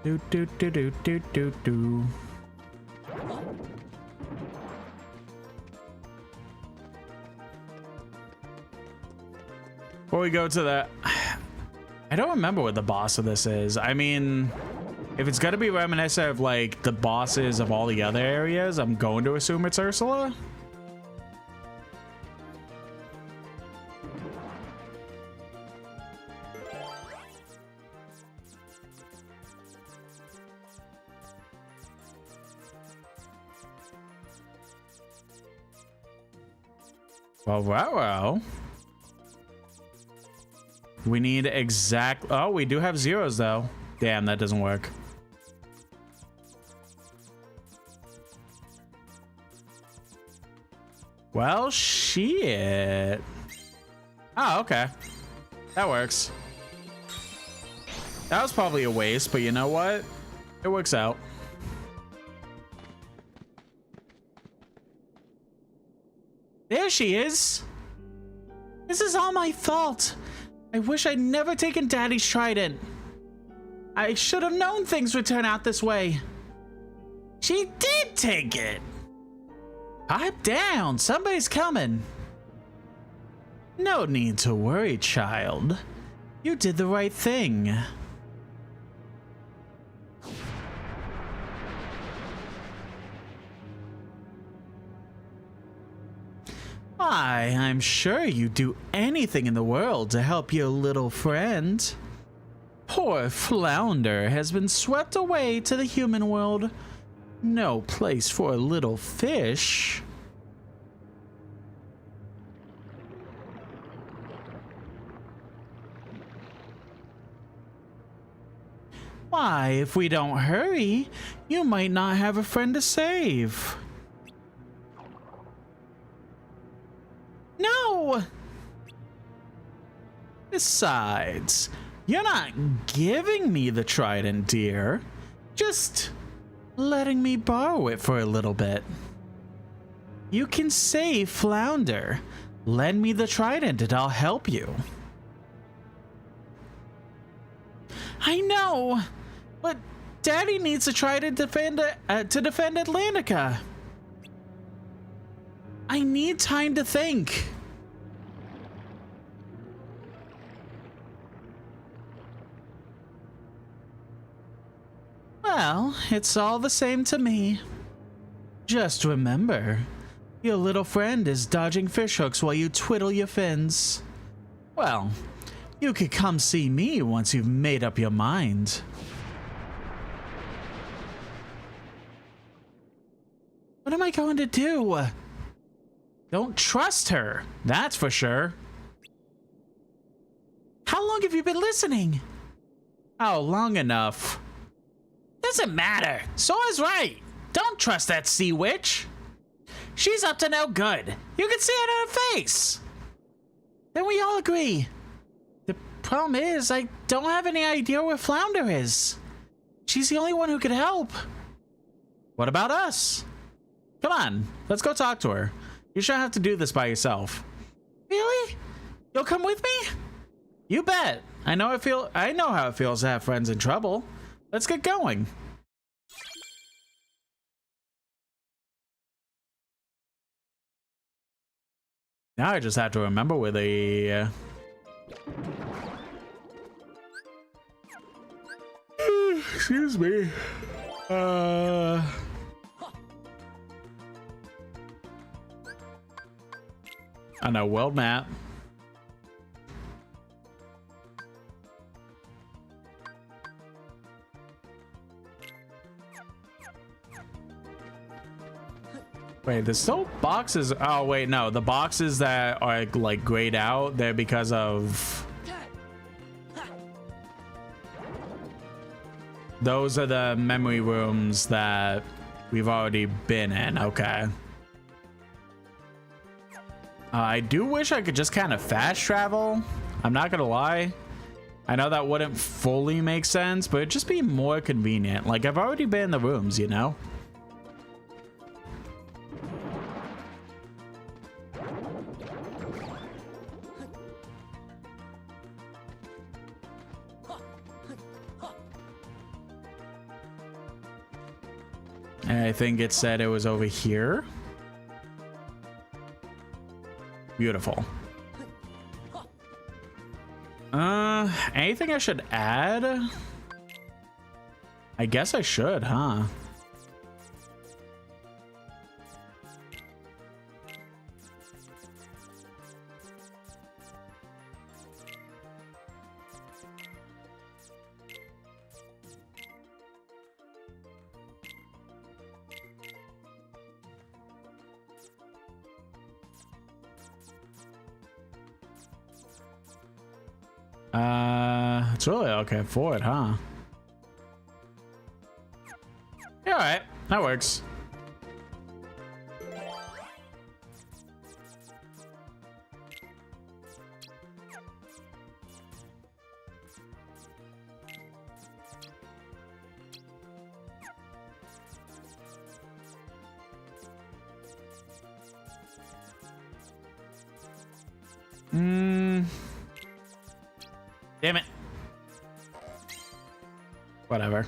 Do do do do do do do. Before we go to the, I don't remember what the boss of this is. I mean, if it's gonna be reminiscent of like the bosses of all the other areas, I'm going to assume it's Ursula. Well. We need exact. Oh, we do have zeros though. Damn, that doesn't work. Well, shit. Oh, okay. That works. That was probably a waste, but you know what? It works out. There she is. This is all my fault. I wish I'd never taken Daddy's trident. I should have known things would turn out this way. She did take it. Pipe down, somebody's coming. No need to worry, child. You did the right thing. Why, I'm sure you'd do anything in the world to help your little friend. Poor Flounder has been swept away to the human world. No place for a little fish. Why, if we don't hurry, you might not have a friend to save. No! Besides, you're not giving me the trident, dear. Just letting me borrow it for a little bit. You can save Flounder. Lend me the trident and I'll help you. I know, but Daddy needs a trident to defend Atlantica. I need time to think. Well, it's all the same to me. Just remember, your little friend is dodging fishhooks while you twiddle your fins. Well, you could come see me once you've made up your mind. What am I going to do? Don't trust her, that's for sure. How long have you been listening? Oh, long enough. Doesn't matter. Sora's right. Don't trust that sea witch. She's up to no good. You can see it on her face. Then we all agree. The problem is, I don't have any idea where Flounder is. She's the only one who could help. What about us? Come on, let's go talk to her. You shouldn't have to do this by yourself. Really? You'll come with me? You bet. I know how it feels to have friends in trouble. Let's get going. Now I just have to remember where the excuse me. I know, world map. Wait, there's still boxes. Oh, wait, no. The boxes that are like grayed out, they're because of... Those are the memory rooms that we've already been in. Okay. I do wish I could just kind of fast travel. I'm not gonna lie. I know that wouldn't fully make sense, but it'd just be more convenient. Like, I've already been in the rooms, you know? I think it said it was over here. Beautiful. Anything I should add? I guess I should, huh? It's really okay for it, huh? Yeah, all right, that works. Damn it. Whatever.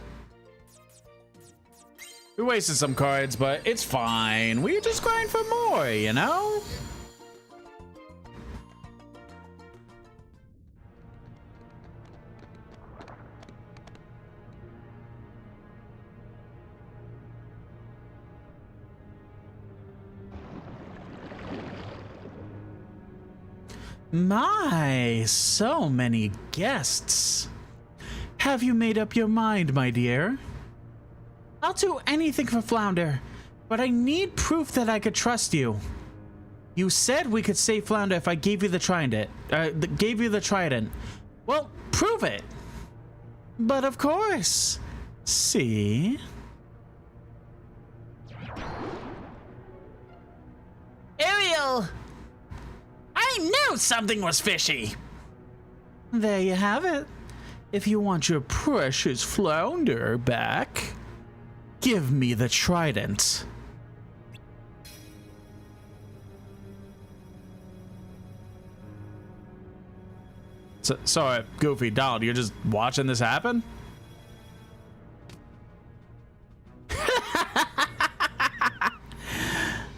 We wasted some cards, but it's fine. We just grind for more, you know? My, so many guests. Have you made up your mind, my dear? I'll do anything for Flounder, but I need proof that I could trust you. You said we could save Flounder if I gave you the trident. Well, prove it. But of course. See? Ariel! I knew something was fishy! There you have it. If you want your precious Flounder back, give me the trident. Sorry, Goofy, Donald, you're just watching this happen?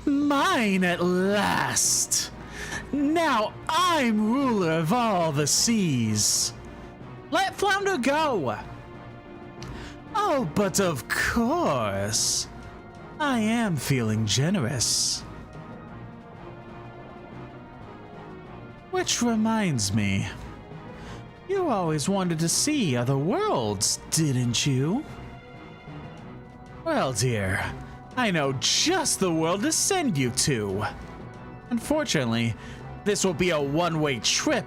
Mine at last! Now I'm ruler of all the seas. Let Flounder go! Oh, but of course. I am feeling generous. Which reminds me. You always wanted to see other worlds, didn't you? Well, dear, I know just the world to send you to. Unfortunately, this will be a one-way trip.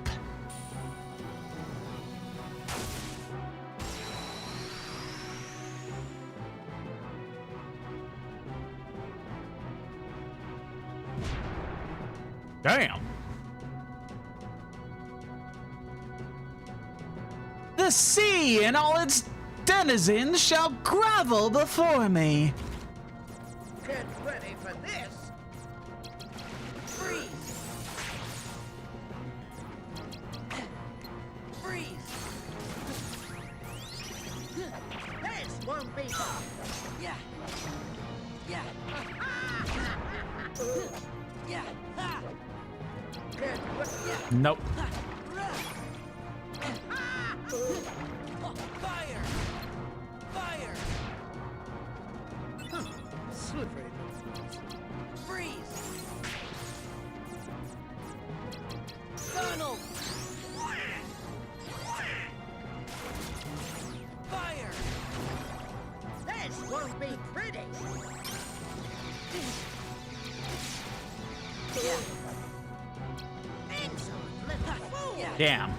Damn. The sea and all its denizens shall grovel before me. Get ready for this. Freeze. Freeze. This won't be fun. Yeah. Yeah. Yeah. Nope. Fire! Fire! Slippery. Freeze! Donald! Fire! This won't be pretty. Damn.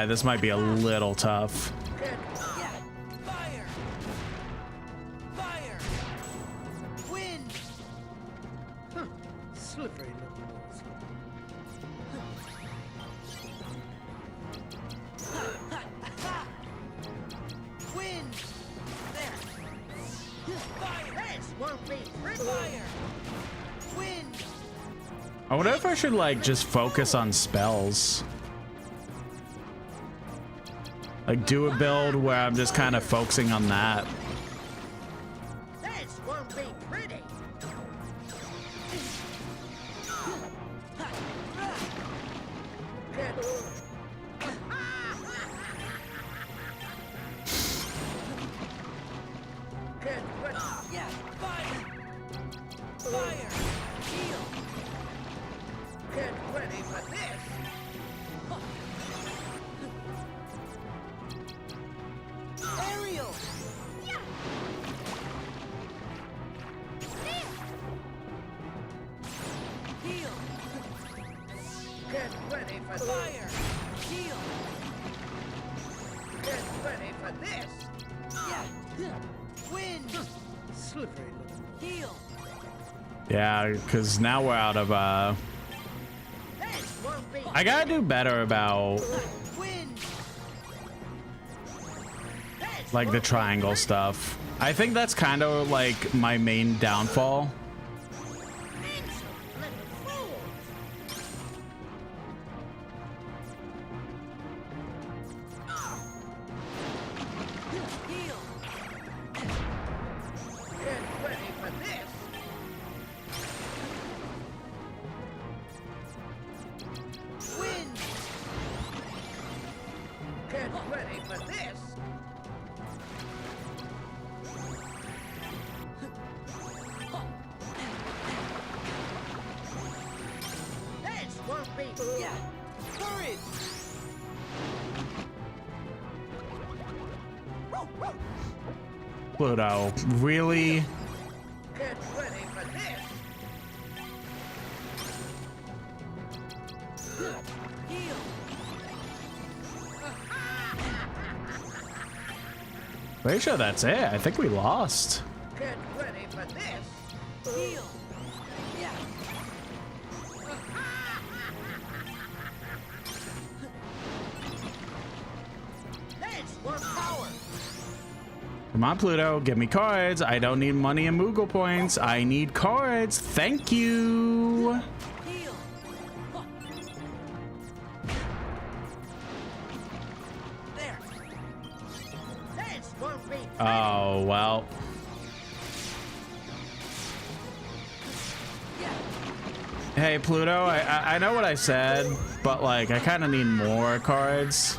This might be a little tough. Fire! Fire! Wind! Slippery little balls. Wind! There! Fire! This won't be pretty! Fire! Wind! I wonder if I should like just focus on spells. Like do a build where I'm just kind of focusing on that. This won't be pretty! Yeah! Fire! Fire! Heal! Get ready for this! Aerial! Heal! Get ready for fire! Heal! Get ready for this! Yeah! Wind! Slippery little. Heal! Yeah, because now we're out of This won't be I gotta do better about wind! like the triangle stuff. I think that's kind of like my main downfall. Heal! Get ready for this! Wind! Get ready for this! This won't be... Yeah! Courage! Pluto, really? Get ready for this! Heal! Pretty sure that's it. I think we lost. Get ready for this! Heal! Yeah! This one power! Come on, Pluto, give me cards. I don't need money and Moogle points. I need cards. Thank you. Heal! There! This won't be... Oh, well. Yeah! Hey, Pluto, I know what I said, but like, I kind of need more cards.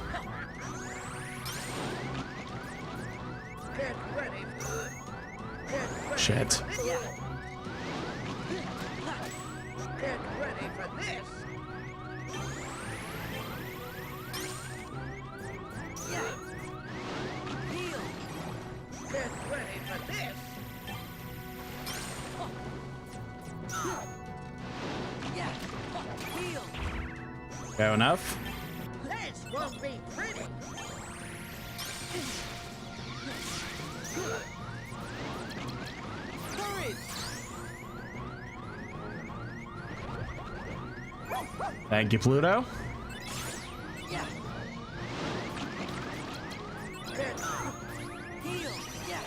Get ready! Get ready! Shit. Yeah! Get ready for this! Yeah! Heal! Get ready for this! Yeah! Heal! Fair enough. This won't be pretty! Courage! Thank you, Pluto. Yeah! Get... Heal! Yeah!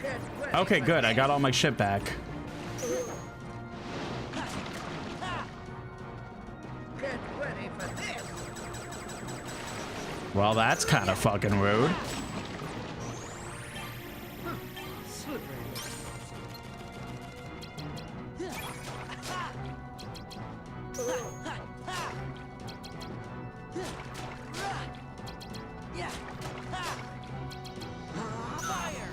Get ready Okay, for good. I this. got all my shit back. Get ready for this! Well, that's kind of fucking rude. Slippery little. Yeah! Fire!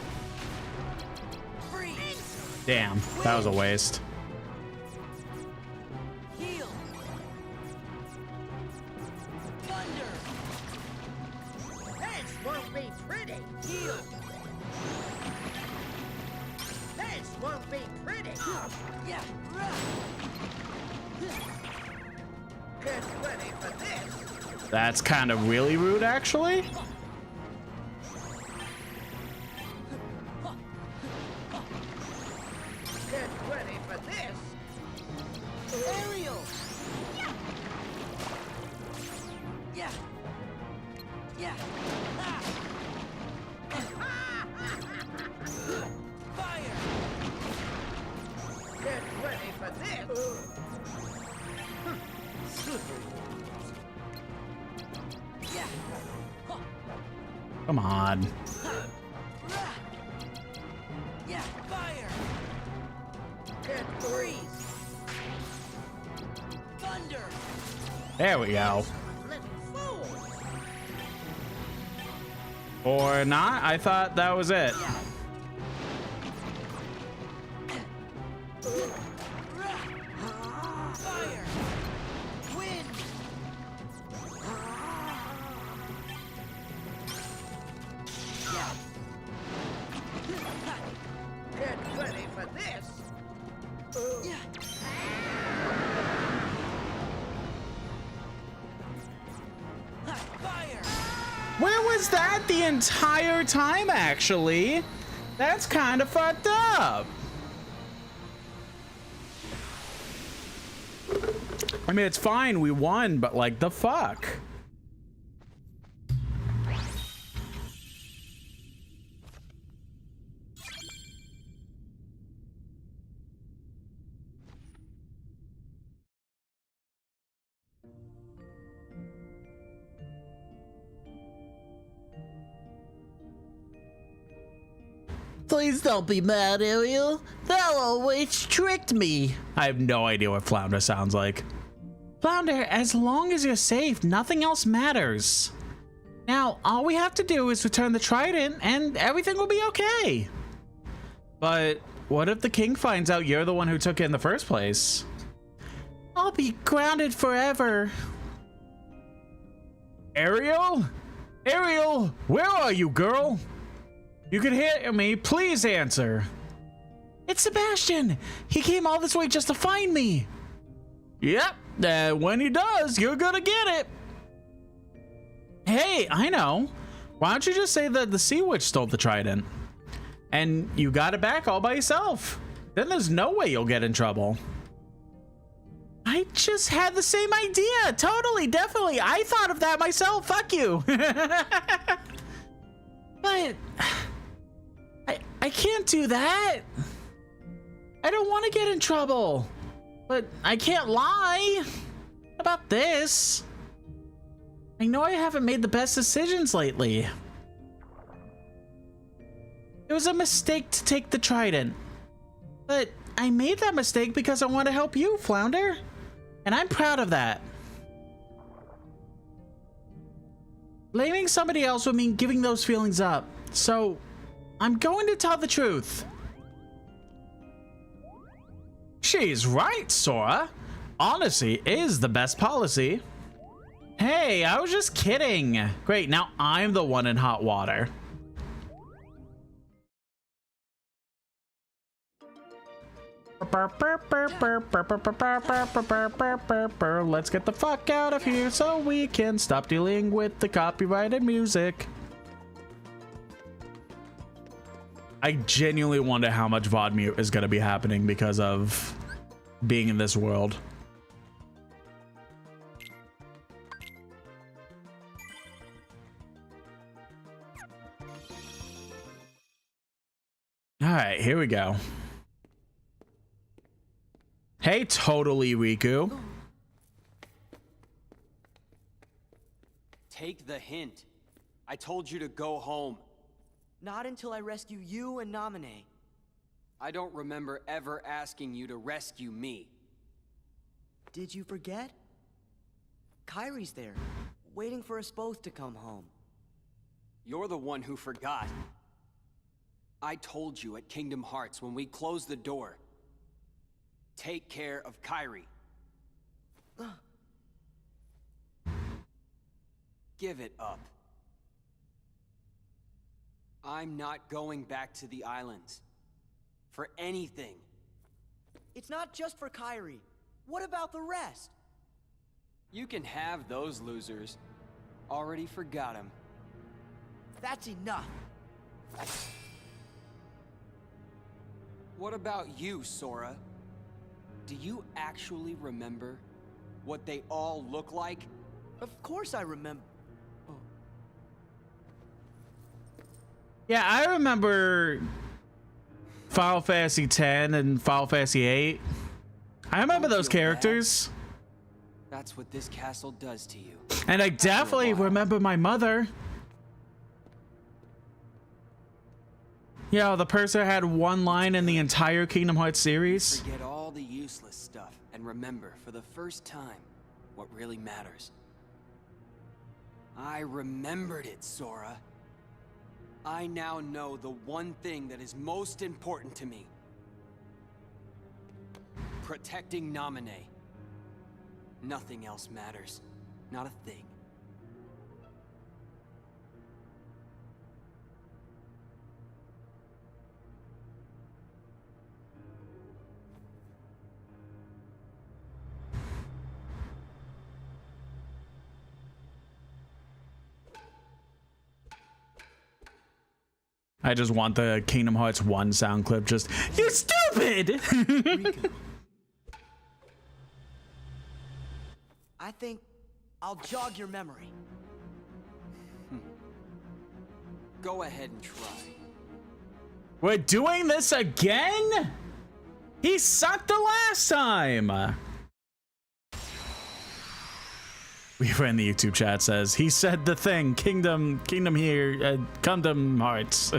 Freeze! Damn, that was a waste. Heal! Thunder! won't be pretty. Heal. This won't be pretty. Yeah. Get ready for this. That's kind of really rude, actually. Get ready for this. Aerial. Yeah. Yeah. Fire. Get ready for this. Yeah. Come on. Yeah. Fire. Get freeze. Thunder. There we go. Little fool. Or not? I thought that was it. Fire. Wind. Yeah. Get ready for this. Yeah. Fire. Where was that the entire time, actually? That's kind of fucked up. I mean, it's fine, we won, but like, the fuck? Please don't be mad, Ariel. They'll always tricked me. I have no idea what Flounder sounds like. Flounder, as long as you're safe, nothing else matters. Now, all we have to do is return the trident and everything will be okay. But what if the king finds out you're the one who took it in the first place? I'll be grounded forever. Ariel? Ariel, where are you, girl? You can hear me, please answer. It's Sebastian. He came all this way just to find me. Yep, when he does, you're gonna get it. Hey, I know. Why don't you just say that the Sea Witch stole the trident? And you got it back all by yourself. Then there's no way you'll get in trouble. I just had the same idea. Totally, definitely. I thought of that myself. Fuck you. But I can't do that. I don't want to get in trouble. But I can't lie. What about this? I know I haven't made the best decisions lately. It was a mistake to take the trident. But I made that mistake because I want to help you, Flounder. And I'm proud of that. Blaming somebody else would mean giving those feelings up. So, I'm going to tell the truth. She's right, Sora. Honesty is the best policy. Hey, I was just kidding. Great, now I'm the one in hot water. Let's get the fuck out of here so we can stop dealing with the copyrighted music. I genuinely wonder how much VOD mute is going to be happening because of being in this world. All right, here we go. Hey, totally, Riku. Take the hint. I told you to go home. Not until I rescue you and Naminé. I don't remember ever asking you to rescue me. Did you forget? Kairi's there, waiting for us both to come home. You're the one who forgot. I told you at Kingdom Hearts when we closed the door. Take care of Kairi. Give it up. I'm not going back to the islands. For anything. It's not just for Kairi. What about the rest? You can have those losers. Already forgot them. That's enough. What about you, Sora? Do you actually remember what they all look like? Of course I remember. Oh. Yeah, I remember Final Fantasy X and Final Fantasy VIII. I remember those characters. That's what this castle does to you. And I definitely remember my mother. Yeah, the person had one line in the entire Kingdom Hearts series. Forget all the useless stuff and remember for the first time what really matters. I remembered it, Sora. I now know the one thing that is most important to me. Protecting Naminé. Nothing else matters. Not a thing. I just want the Kingdom Hearts 1 sound clip. Just, you stupid! I think I'll jog your memory. Go ahead and try. We're doing this again? He sucked the last time. Weaver in the YouTube chat says, he said the thing, Kingdom here, Kingdom Hearts.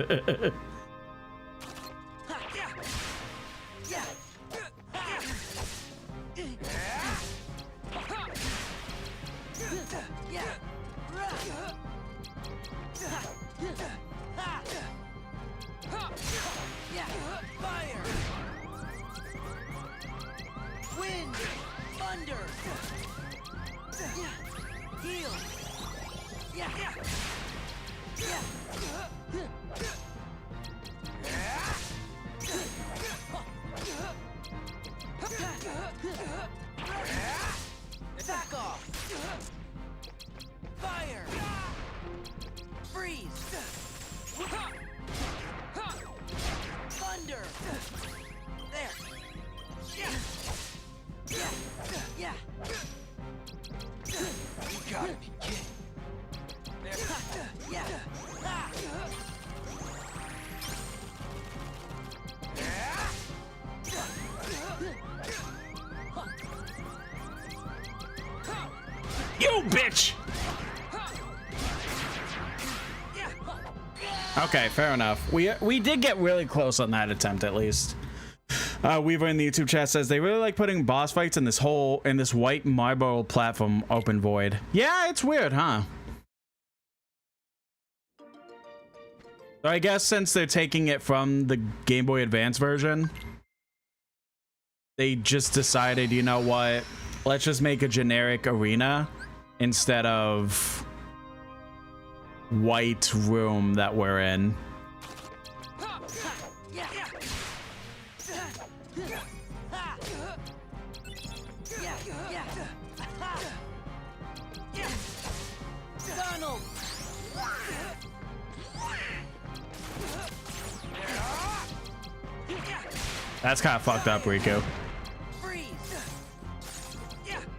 Wind, thunder, heal. Back off. Fire. Freeze. Thunder. There. Yeah. You gotta be kidding. There. Yeah. You bitch! Okay, fair enough. We did get really close on that attempt, at least. Weaver in the YouTube chat says they really like putting boss fights in this white marble platform open void. Yeah, it's weird, huh? So I guess since they're taking it from the Game Boy Advance version, they just decided, you know what? Let's just make a generic arena instead of white room that we're in. Donald. That's kind of fucked up, Riku. Freeze.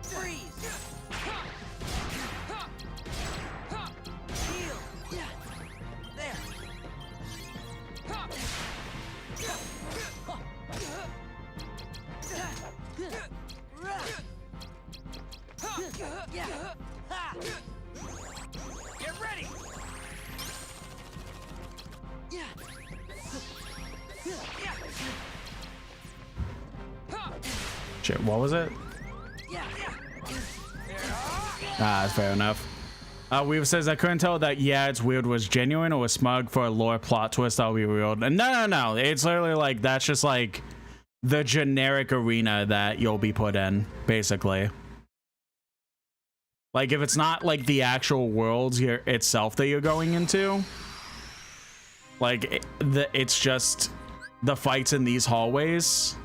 Freeze. Heal. There. Get ready. Shit, what was it? Ah, that's fair enough. Weaver says, I couldn't tell that yeah, it's weird was genuine or was smug for a lore plot twist that'll be revealed. And no. It's literally like, that's just like the generic arena that you'll be put in, basically. Like, if it's not like the actual worlds here itself that you're going into, Like, it's just the fights in these hallways.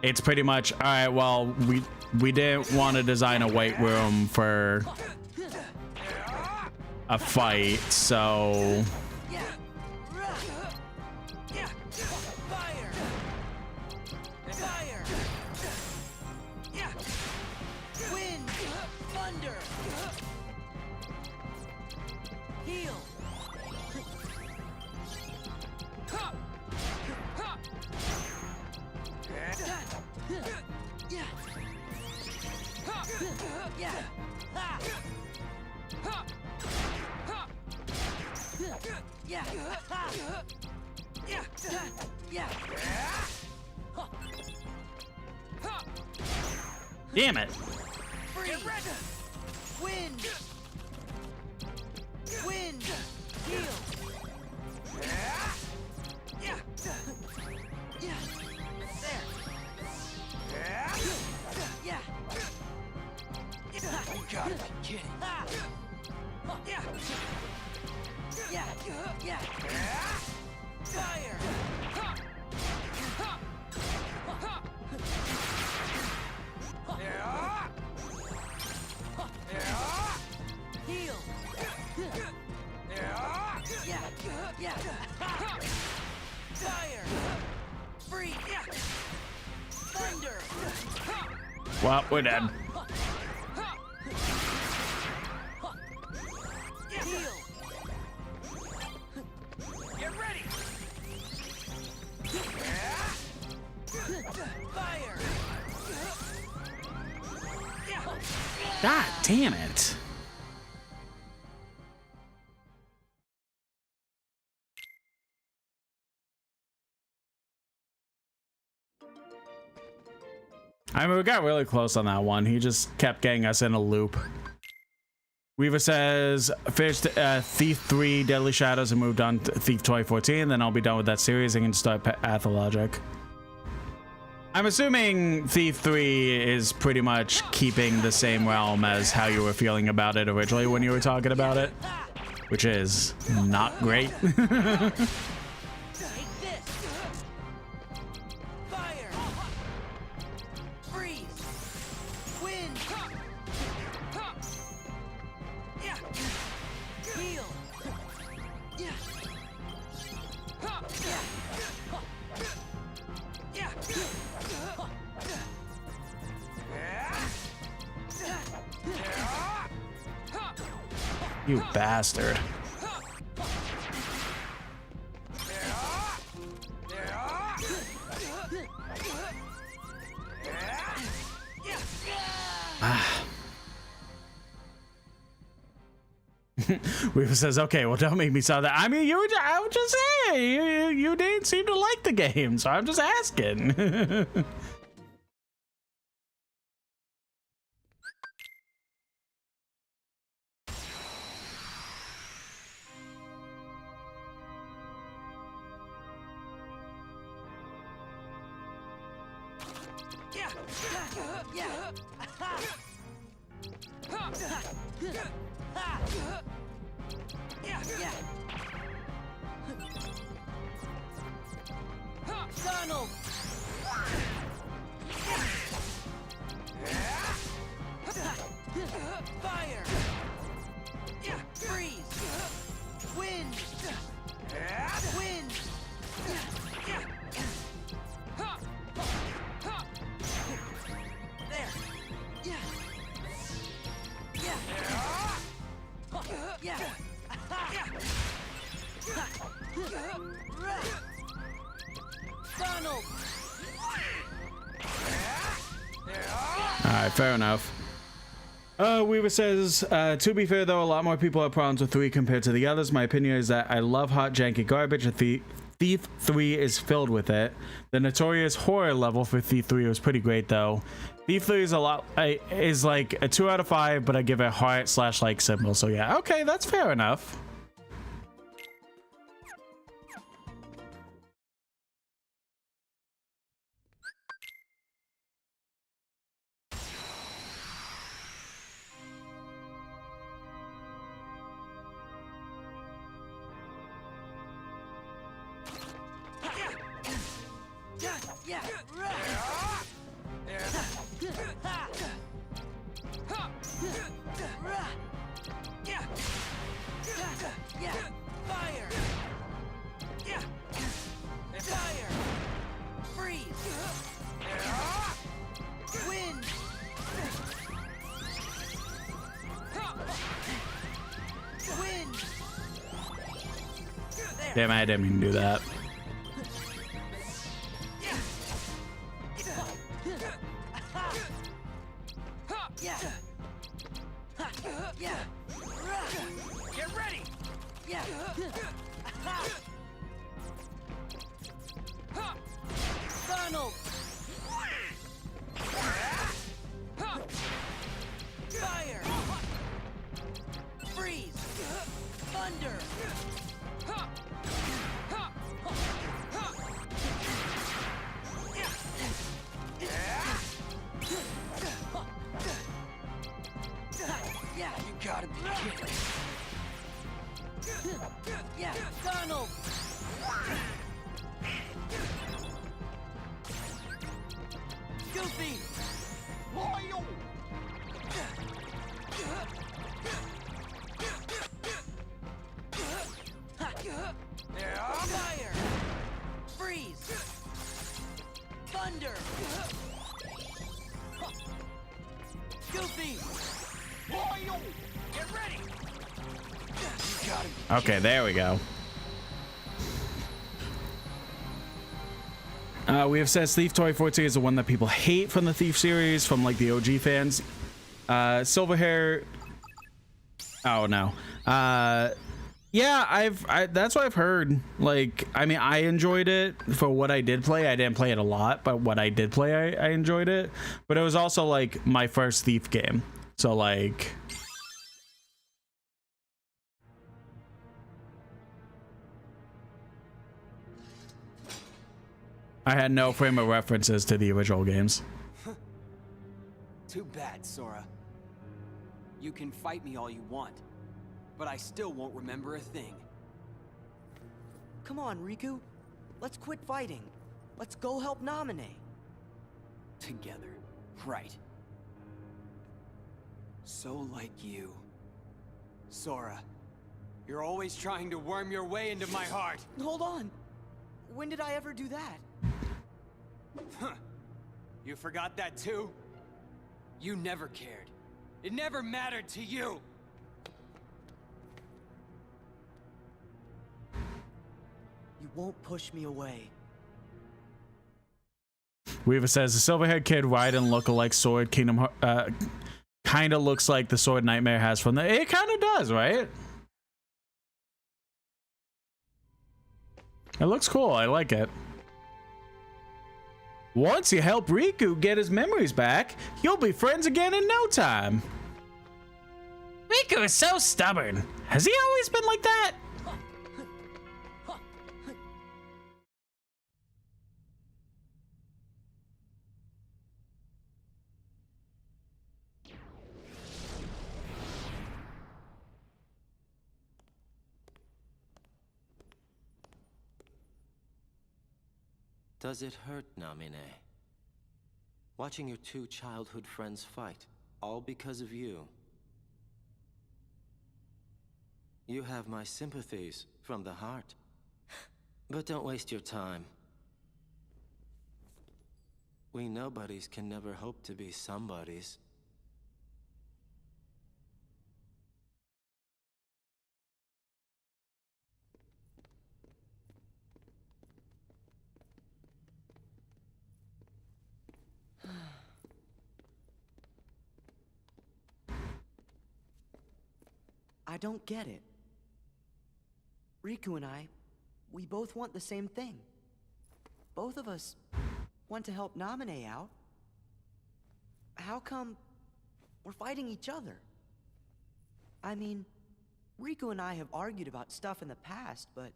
It's pretty much, all right, well, we didn't want to design a weight room for a fight, so... Damn it. Wind. Wind. Heal. Yeah. Yeah. There. Yeah. You gotta be kidding. Yeah. Yeah. Yeah. Fire. Heal. Yeah. Yeah. Fire. Free. Thunder. Well, we're dead. Heal. Get ready. Fire. God damn it. I mean, we got really close on that one. He just kept getting us in a loop. Weaver says, finished Thief 3 Deadly Shadows and moved on to Thief 2014. Then I'll be done with that series and can start Pathologic. I'm assuming Thief 3 is pretty much keeping the same realm as how you were feeling about it originally when you were talking about it, which is not great. You bastard. Weaver says, okay, well, don't make me sound that. I mean, I was just saying, you didn't seem to like the game, so I'm just asking. Donald. Fire. Freeze. Wind. Wind. There. Yeah. Donald. Alright, fair enough. Weaver says, to be fair though, a lot more people have problems with 3 compared to the others. My opinion is that I love hot, janky garbage. Thief 3 is filled with it. The notorious horror level for Thief 3 was pretty great though. Thief 3 is like a 2 out of 5, but I give it heart/like symbol. So yeah, okay, that's fair enough. Fire! Fire! Freeze! Wind! Wind! Damn, I didn't mean to do that. Get ready! Donald! Fire! Freeze! Thunder! Yeah, you gotta be kidding. Yeah, Donald! Goofy! Loyal! Fire! Freeze! Thunder! Goofy! Loyal! Get ready! You got him. Okay, there we go. We have said Thief Toy Forte is the one that people hate from the Thief series, from like the OG fans. Silverhair. Oh no. Yeah, that's what I've heard. Like, I mean, I enjoyed it for what I did play. I didn't play it a lot, but what I did play, I enjoyed it. But it was also like my first Thief game, so like. I had no frame of references to the original games. Too bad, Sora. You can fight me all you want, but I still won't remember a thing. Come on, Riku. Let's quit fighting. Let's go help Naminé. Together, right. So like you. Sora, you're always trying to worm your way into my heart. Hold on. When did I ever do that? Huh. You forgot that too? You never cared. It never mattered to you. You won't push me away. Weaver says the silver-haired kid Raiden look-alike Sword Kingdom kind of looks like the Sword Nightmare has from the. It kind of does, right? It looks cool. I like it. Once you help Riku get his memories back, you'll be friends again in no time. Riku is so stubborn. Has he always been like that? Does it hurt, Naminé? Watching your two childhood friends fight, all because of you. You have my sympathies from the heart. But don't waste your time. We nobodies can never hope to be somebodies. I don't get it. Riku and I, we both want the same thing. Both of us want to help Naminé out. How come we're fighting each other? I mean, Riku and I have argued about stuff in the past, but...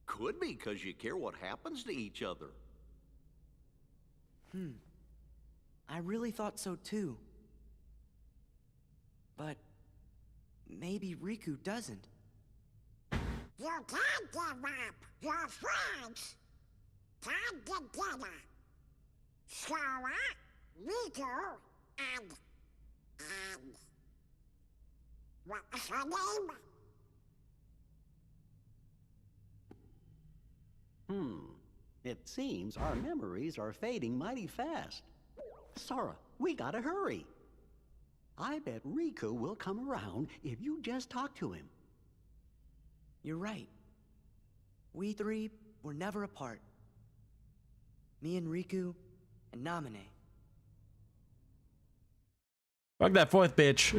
Could be because you care what happens to each other. I really thought so too. But... maybe Riku doesn't. You can't give up your friends. Come together Sora, Riku, and what was her name? It seems our memories are fading mighty fast. Sora, we gotta hurry. I bet Riku will come around if you just talk to him. You're right. We three were never apart. Me and Riku and Namine. Fuck that fourth bitch.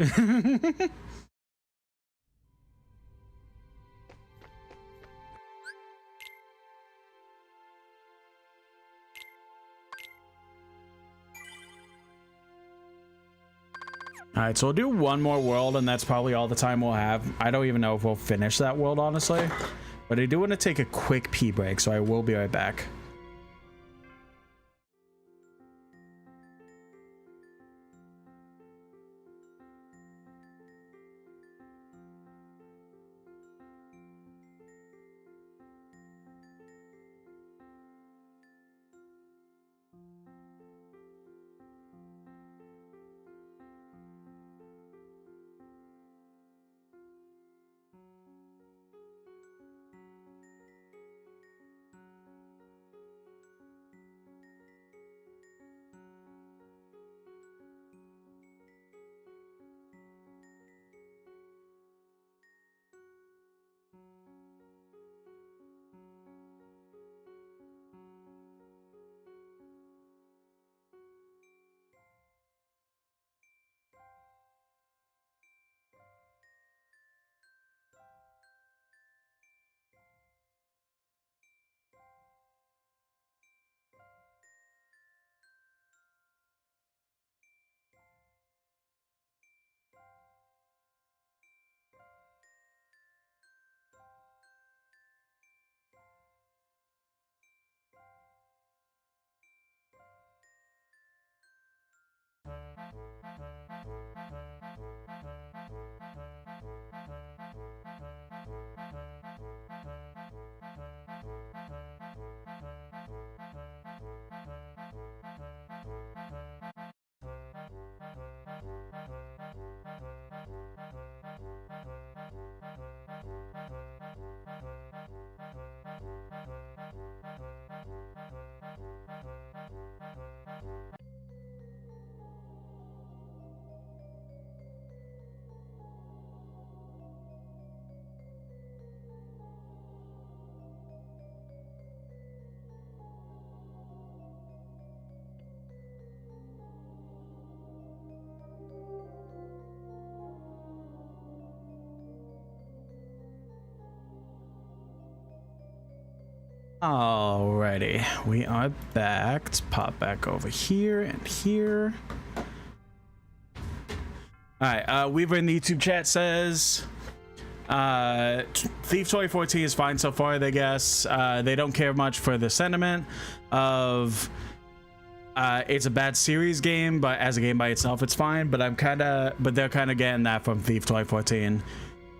Alright, so we'll do one more world, and that's probably all the time we'll have. I don't even know if we'll finish that world, honestly. But I do want to take a quick pee break, so I will be right back. Alrighty, we are back. Let's pop back over here and here. Alright, Weaver in the YouTube chat says Thief 2014 is fine so far, they guess. They don't care much for the sentiment of it's a bad series game, but as a game by itself it's fine. But they're kinda getting that from Thief 2014.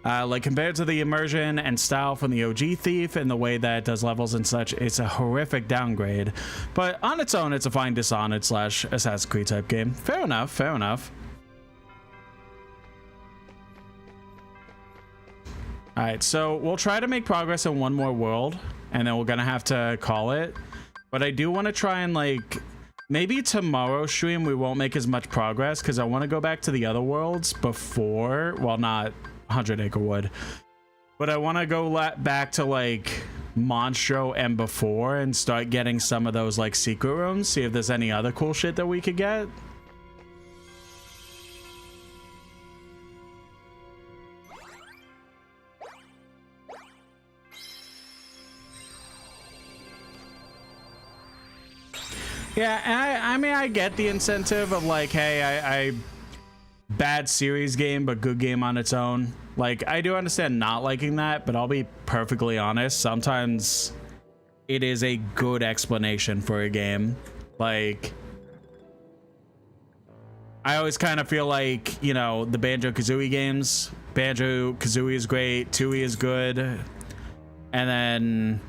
Like compared to the immersion and style from the OG Thief and the way that it does levels and such, it's a horrific downgrade. But on its own, it's a fine Dishonored / Assassin's Creed type game. Fair enough, fair enough. Alright, so we'll try to make progress in one more world, and then we're gonna have to call it. But I do want to try and, like, maybe tomorrow's stream we won't make as much progress, because I want to go back to the other worlds before, well, not 100 Acre Wood, but I want to go back to like Monstro and before and start getting some of those like secret rooms, see if there's any other cool shit that we could get. Yeah, I mean, I get the incentive of like, hey, I bad series game but good game on its own. Like, I do understand not liking that, but I'll be perfectly honest, sometimes it is a good explanation for a game. Like, I always kind of feel like, you know, the Banjo-Kazooie games, Banjo-Kazooie is great, Tooie is good, and then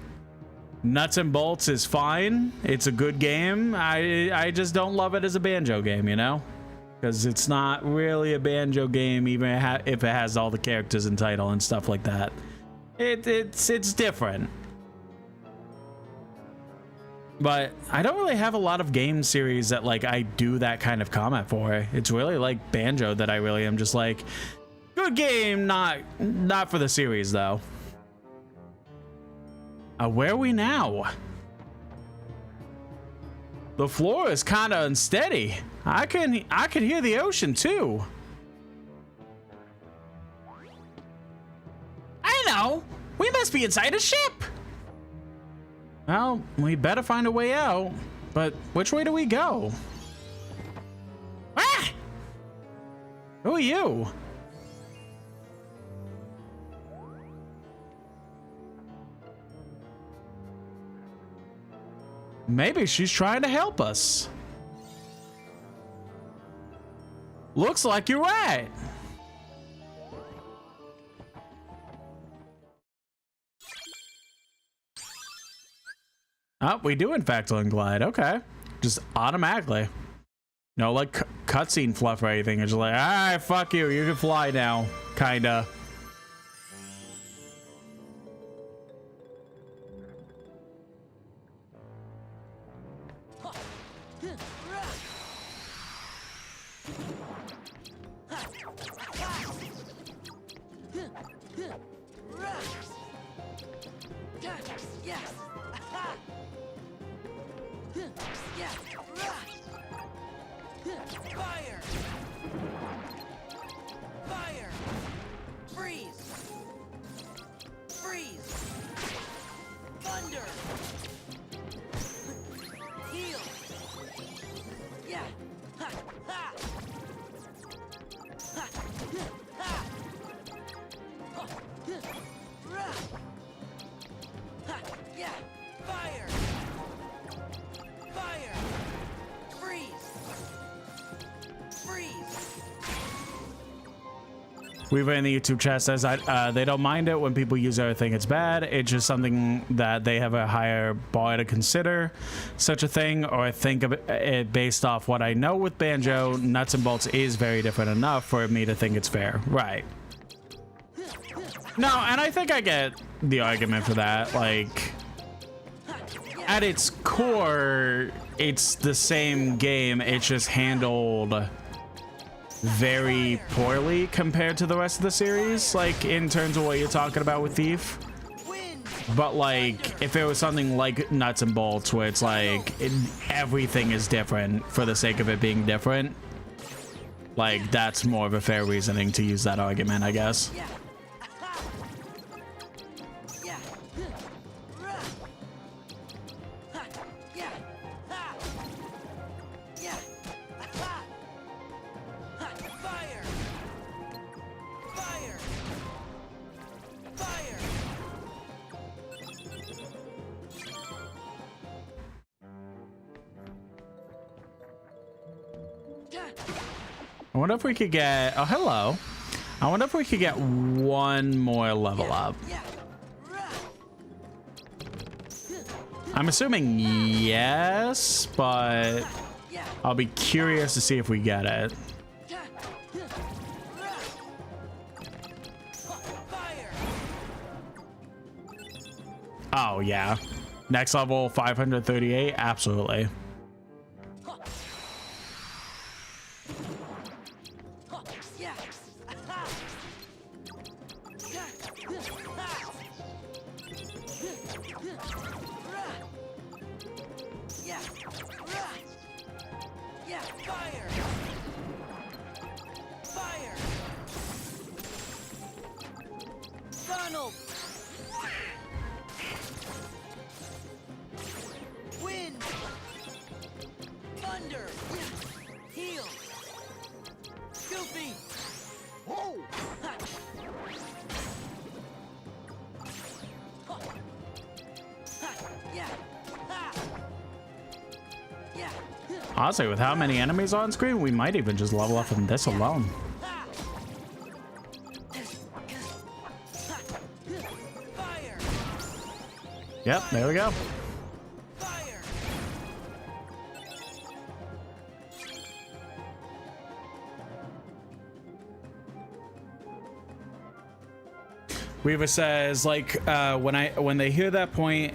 Nuts and Bolts is fine. It's a good game. I just don't love it as a Banjo game, you know? Because it's not really a Banjo game, even if it has all the characters and title and stuff like that. It's different. But I don't really have a lot of game series that like I do that kind of comment for. It's really like Banjo that I really am just like, good game, not for the series though. Where are we now? The floor is kind of unsteady. I can hear the ocean too. I know. We must be inside a ship. Well, we better find a way out. But which way do we go? Ah! Who are you? Maybe she's trying to help us. Looks like you're right. Oh, we do in fact glide. Okay. Just automatically. No, like cutscene fluff or anything. It's just like, all right, fuck you. You can fly now. Kinda. Fire! Fire! Freeze! Freeze! Thunder! Heal! Yeah! Ha! Ha! Ha! Ha! Ha! Ra! Ha! Yeah! Fire! Fire! Freeze! Weaver in the YouTube chat says they don't mind it when people use everything. It's bad. It's just something that they have a higher bar to consider such a thing, or think of it based off what I know with Banjo. Nuts and Bolts is very different enough for me to think it's fair. Right. No, and I think I get the argument for that. Like, at its core, it's the same game. It's just handled very poorly compared to the rest of the series, like in terms of what you're talking about with Thief. But like if it was something like Nuts and Bolts where it's like everything is different for the sake of it being different, like that's more of a fair reasoning to use that argument, I guess. I wonder if we could get, oh hello, I wonder if we could get one more level up. I'm assuming yes, but I'll be curious to see if we get it. Oh yeah, next level 538, absolutely. Honestly, with how many enemies on screen, we might even just level up from this alone. Yep, there we go. Weaver says, like, when they hear that point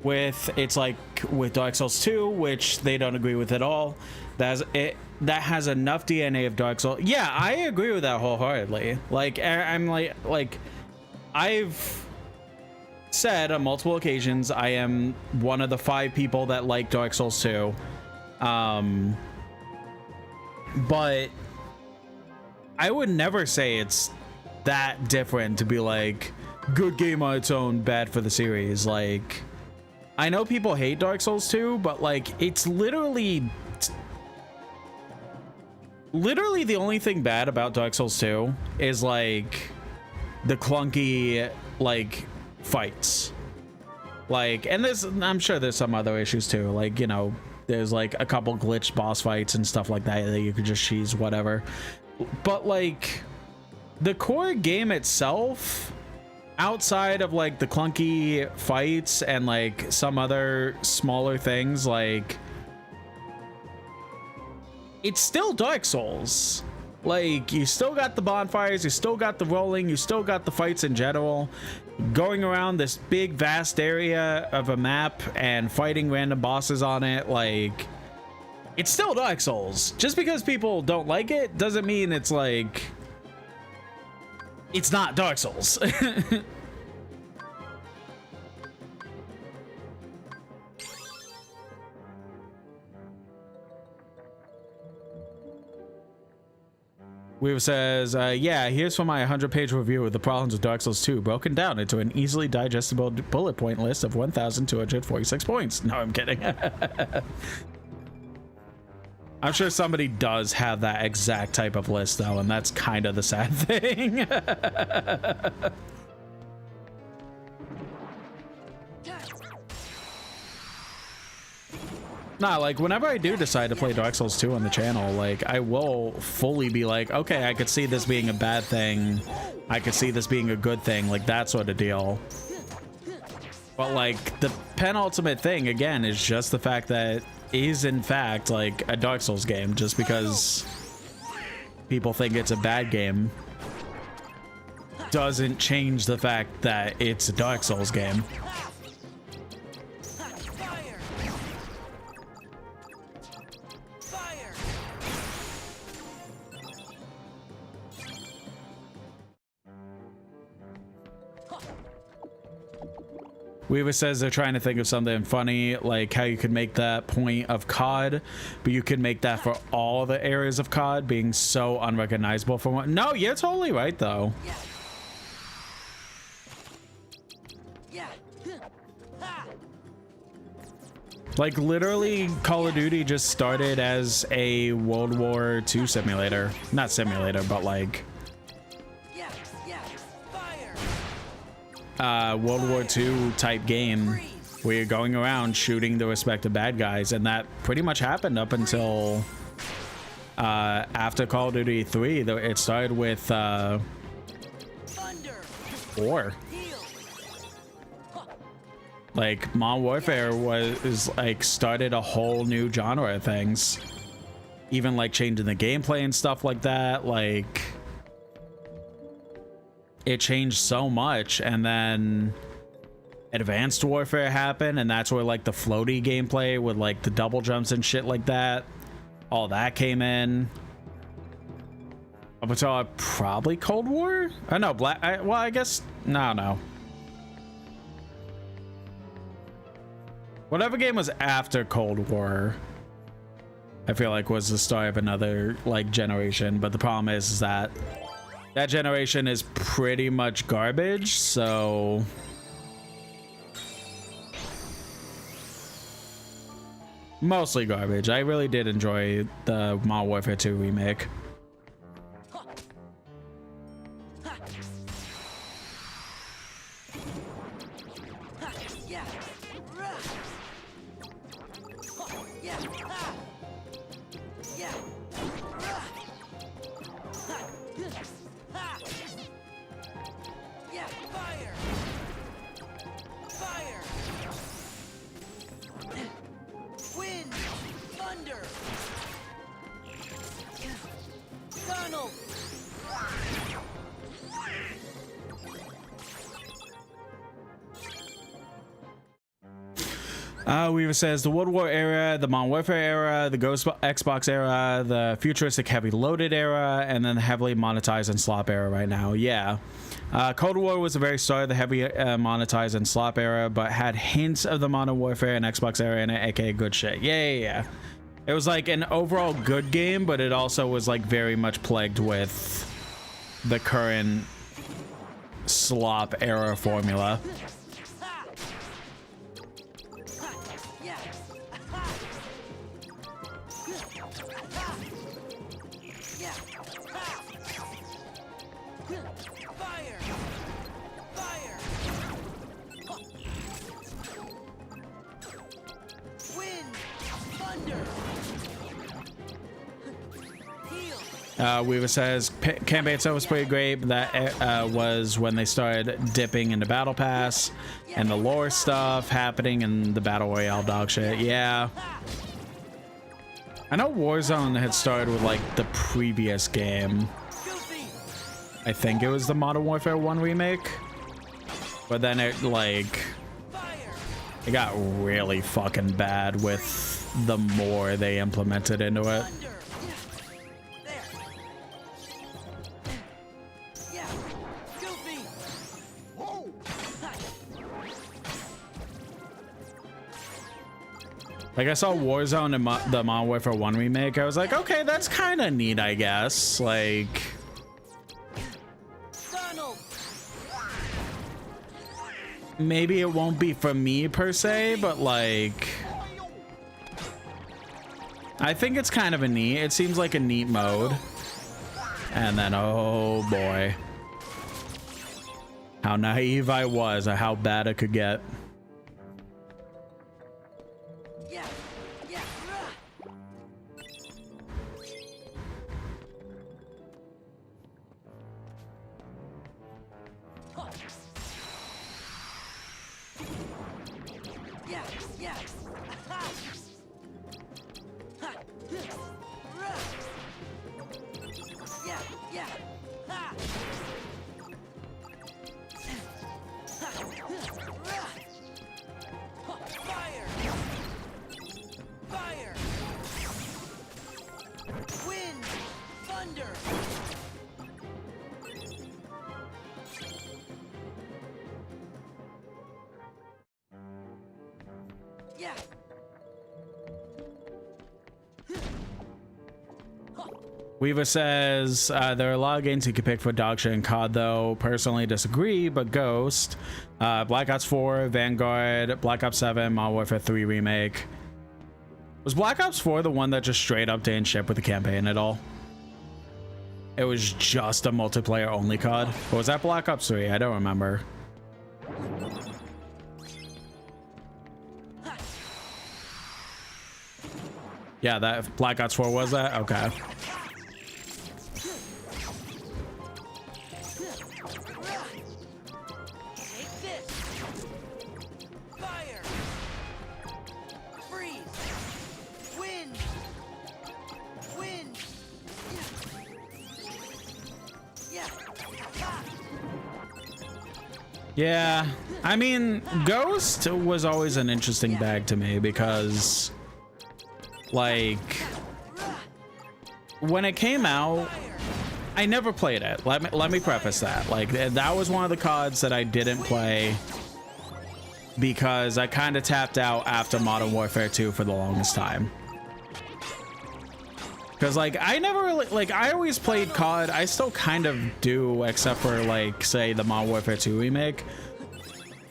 with, it's like with Dark Souls 2, which they don't agree with at all, that has enough DNA of Dark Souls. Yeah, I agree with that wholeheartedly. Like, I'm like I've said on multiple occasions, I am one of the 5 people that like Dark Souls 2. But I would never say it's that different to be like good game on its own, bad for the series. Like, I know people hate Dark Souls 2, but like it's literally the only thing bad about Dark Souls 2 is like the clunky like fights. Like, and I'm sure there's some other issues too, like, you know, there's like a couple glitched boss fights and stuff like that that you could just cheese, whatever. But like the core game itself, outside of like the clunky fights and like some other smaller things, like it's still Dark Souls. Like, you still got the bonfires, you still got the rolling, you still got the fights in general, going around this big vast area of a map and fighting random bosses on it. Like, it's still Dark Souls. Just because people don't like it doesn't mean it's like it's not Dark Souls. Weaver says, yeah, here's from my 100-page review of the problems with Dark Souls 2, broken down into an easily digestible bullet point list of 1,246 points. No, I'm kidding. I'm sure somebody does have that exact type of list, though, and that's kind of the sad thing. Nah, like, whenever I do decide to play Dark Souls 2 on the channel, like, I will fully be like, okay, I could see this being a bad thing. I could see this being a good thing, like, that sort of deal. But, like, the penultimate thing, again, is just the fact that it is, in fact, like, a Dark Souls game. Just because people think it's a bad game doesn't change the fact that it's a Dark Souls game. Weaver says they're trying to think of something funny, like how you could make that point of COD, but you could make that for all the areas of COD being so unrecognizable from one. No, you're totally right, though. Like, literally, Call of Duty just started as a World War II simulator. Not simulator, but like World War II type game where you're going around shooting the respective bad guys, and that pretty much happened up until after Call of Duty 3. It started with 4. Like, Modern Warfare was like started a whole new genre of things, even like changing the gameplay and stuff like that. Like, it changed so much, and then Advanced Warfare happened, and that's where like the floaty gameplay with like the double jumps and shit like that, all that came in. Up until probably Cold War? I know well, I guess no. Whatever game was after Cold War, I feel like was the start of another like generation. But the problem is that that generation is pretty much garbage, so mostly garbage. I really did enjoy the Modern Warfare 2 remake. Weaver says the World War era, the Modern Warfare era, the Ghost Xbox era, the futuristic heavy loaded era, and then the heavily monetized and slop era right now. Yeah. Cold War was the very start of the heavy monetized and slop era, but had hints of the Modern Warfare and Xbox era in it, aka good shit. Yeah. It was like an overall good game, but it also was like very much plagued with the current slop era formula. Weaver says campaign itself was pretty great, but that was when they started dipping into Battle Pass and the lore stuff happening in the Battle Royale dog shit. Yeah. I know Warzone had started with like the previous game. I think it was the Modern Warfare 1 remake. But then it got really fucking bad with the more they implemented into it. Like, I saw Warzone and the Modern Warfare 1 remake. I was like, okay, that's kind of neat, I guess. Like, maybe it won't be for me per se, but like, I think it's kind of a neat. It seems like a neat mode. And then, oh boy, how naive I was at how bad it could get. Weaver says there are a lot of games you can pick for dog shit and COD, though. Personally disagree, but Ghost, Black Ops 4, Vanguard, Black Ops 7, Modern Warfare 3 remake. Was Black Ops 4 the one that just straight up didn't ship with the campaign at all? It was just a multiplayer only COD. Or was that Black Ops 3? I don't remember. Yeah, that Black Ops 4 was that? Okay. Yeah, I mean, Ghost was always an interesting bag to me because, like, when it came out, I never played it. Let me preface that. Like, that was one of the CODs that I didn't play because I kind of tapped out after Modern Warfare 2 for the longest time. Because, like, I never really, like, I always played COD. I still kind of do, except for, like, say, the Modern Warfare 2 remake.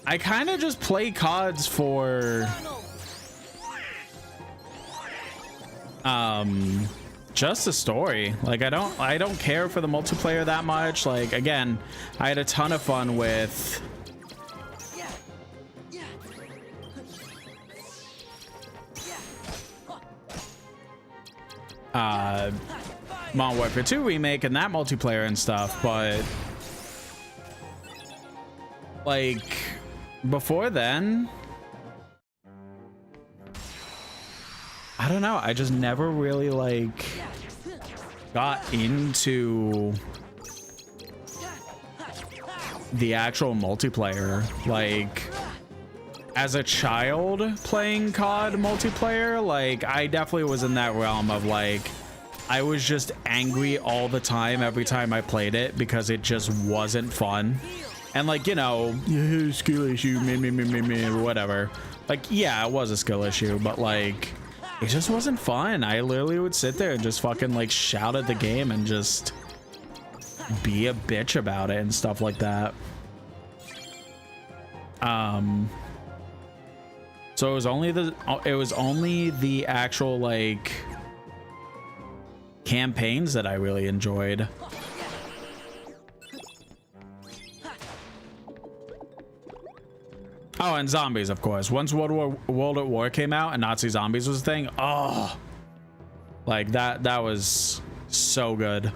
I kind of just play CODs for, just the story. Like, I don't care for the multiplayer that much. Like, again, I had a ton of fun with Modern Warfare 2 remake and that multiplayer and stuff, but like before then, I don't know, I just never really like got into the actual multiplayer. Like, as a child playing COD multiplayer, like I definitely was in that realm of like I was just angry all the time every time I played it because it just wasn't fun. And like, you know, skill issue, whatever. Like, yeah, it was a skill issue, but like it just wasn't fun. I literally would sit there and just fucking like shout at the game and just be a bitch about it and stuff like that. So it was only the actual like campaigns that I really enjoyed. Oh, and zombies, of course. Once World at War came out and Nazi zombies was a thing, oh, like that was so good.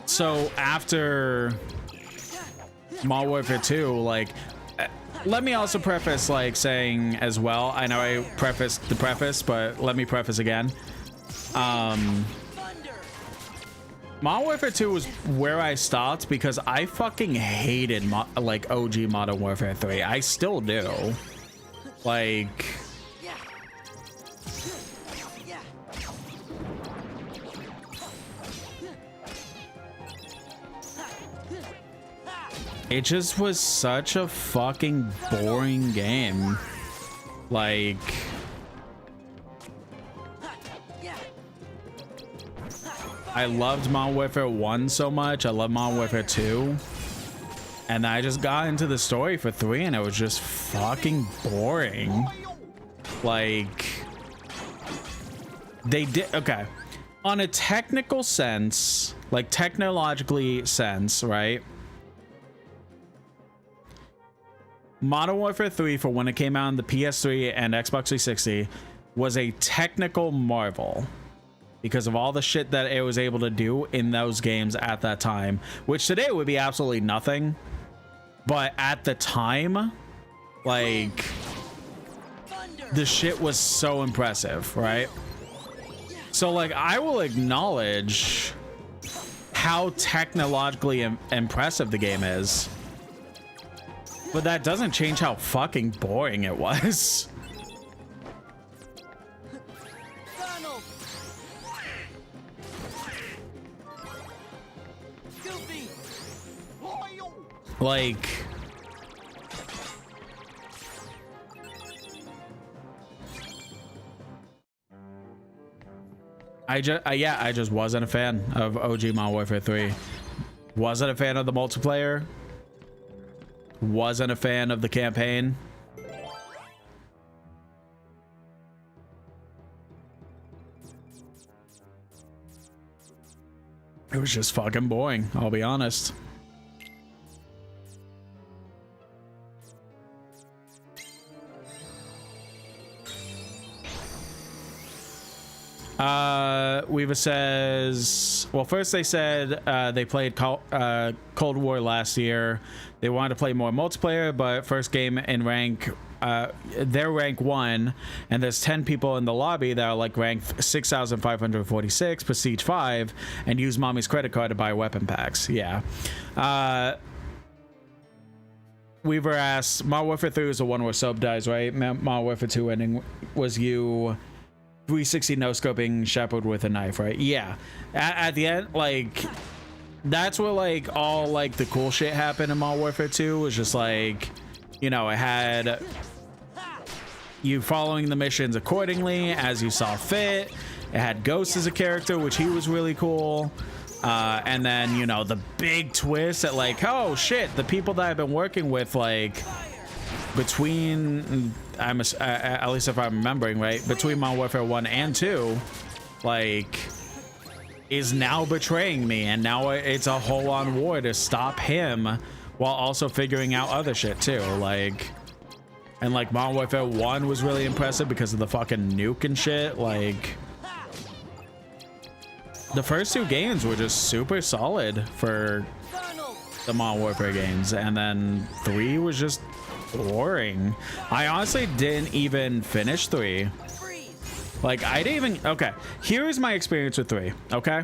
So after Modern Warfare 2, like, let me also preface like saying as well, I know I prefaced the preface, but let me preface again. Modern Warfare 2 was where I stopped because I fucking hated like OG Modern Warfare 3. I still do. Like, it just was such a fucking boring game. Like, I loved Modern Warfare 1 so much. I love Modern Warfare 2. And I just got into the story for 3 and it was just fucking boring. Like, they did, okay. On a technical sense, like technologically sense, right? Modern Warfare 3, for when it came out on the PS3 and Xbox 360, was a technical marvel because of all the shit that it was able to do in those games at that time, which today would be absolutely nothing. But at the time, like, the shit was so impressive, right? So, like, I will acknowledge how technologically impressive the game is. But that doesn't change how fucking boring it was. Like, I just wasn't a fan of OG Modern Warfare 3. Wasn't a fan of the multiplayer. Wasn't a fan of the campaign. It was just fucking boring, I'll be honest. Weaver says, well, first they said they played Cold War last year. They wanted to play more multiplayer, but first game in rank, they're rank 1, and there's 10 people in the lobby that are like rank 6,546, prestige 5, and use mommy's credit card to buy weapon packs. Yeah. Weaver asks, Modern Warfare 3 was the one where Soap dies, right? Modern Warfare 2 ending was you 360 no-scoping Shepard with a knife, right? Yeah. At the end, like, that's where, like, all, like, the cool shit happened in Modern Warfare 2. Was just, like, you know, it had you following the missions accordingly as you saw fit. It had Ghost as a character, which he was really cool. And then, you know, the big twist at, like, oh, shit, the people that I've been working with, like, between, at least if I'm remembering right, between Modern Warfare 1 and 2, like, is now betraying me, and now it's a whole-on war to stop him while also figuring out other shit too. Like, and like Modern Warfare 1 was really impressive because of the fucking nuke and shit. Like, the first 2 games were just super solid for the Modern Warfare games, and then 3 was just boring. I honestly didn't even finish 3. Like, I didn't even... Okay, here's my experience with 3, okay?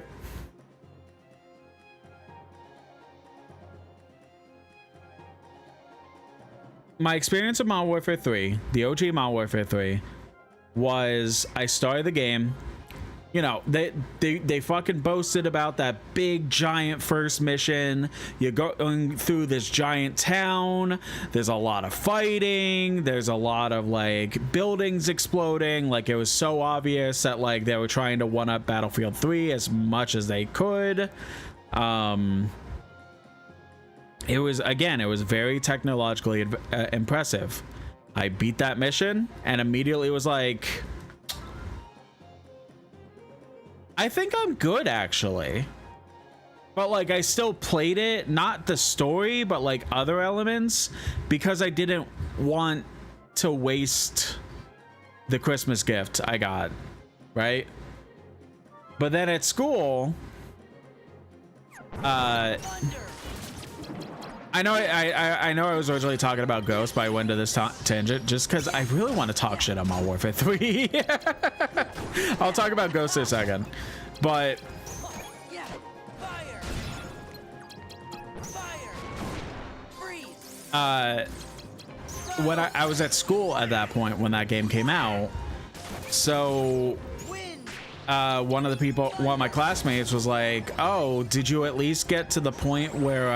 My experience with Modern Warfare 3, the OG Modern Warfare 3, was I started the game. You know, they fucking boasted about that big giant first mission. You're going through this giant town. There's a lot of fighting. There's a lot of like buildings exploding. Like, it was so obvious that like they were trying to one up Battlefield 3 as much as they could. It was very technologically impressive. I beat that mission and immediately was like, I think I'm good, actually. But like, I still played it, not the story, but like other elements, because I didn't want to waste the Christmas gift I got, right? But then at school, I know I was originally talking about Ghost, but I went to this tangent just because I really want to talk shit on Modern Warfare 3. I'll talk about Ghost in a second, but when I was at school at that point when that game came out, so one of my classmates was like, "Oh, did you at least get to the point where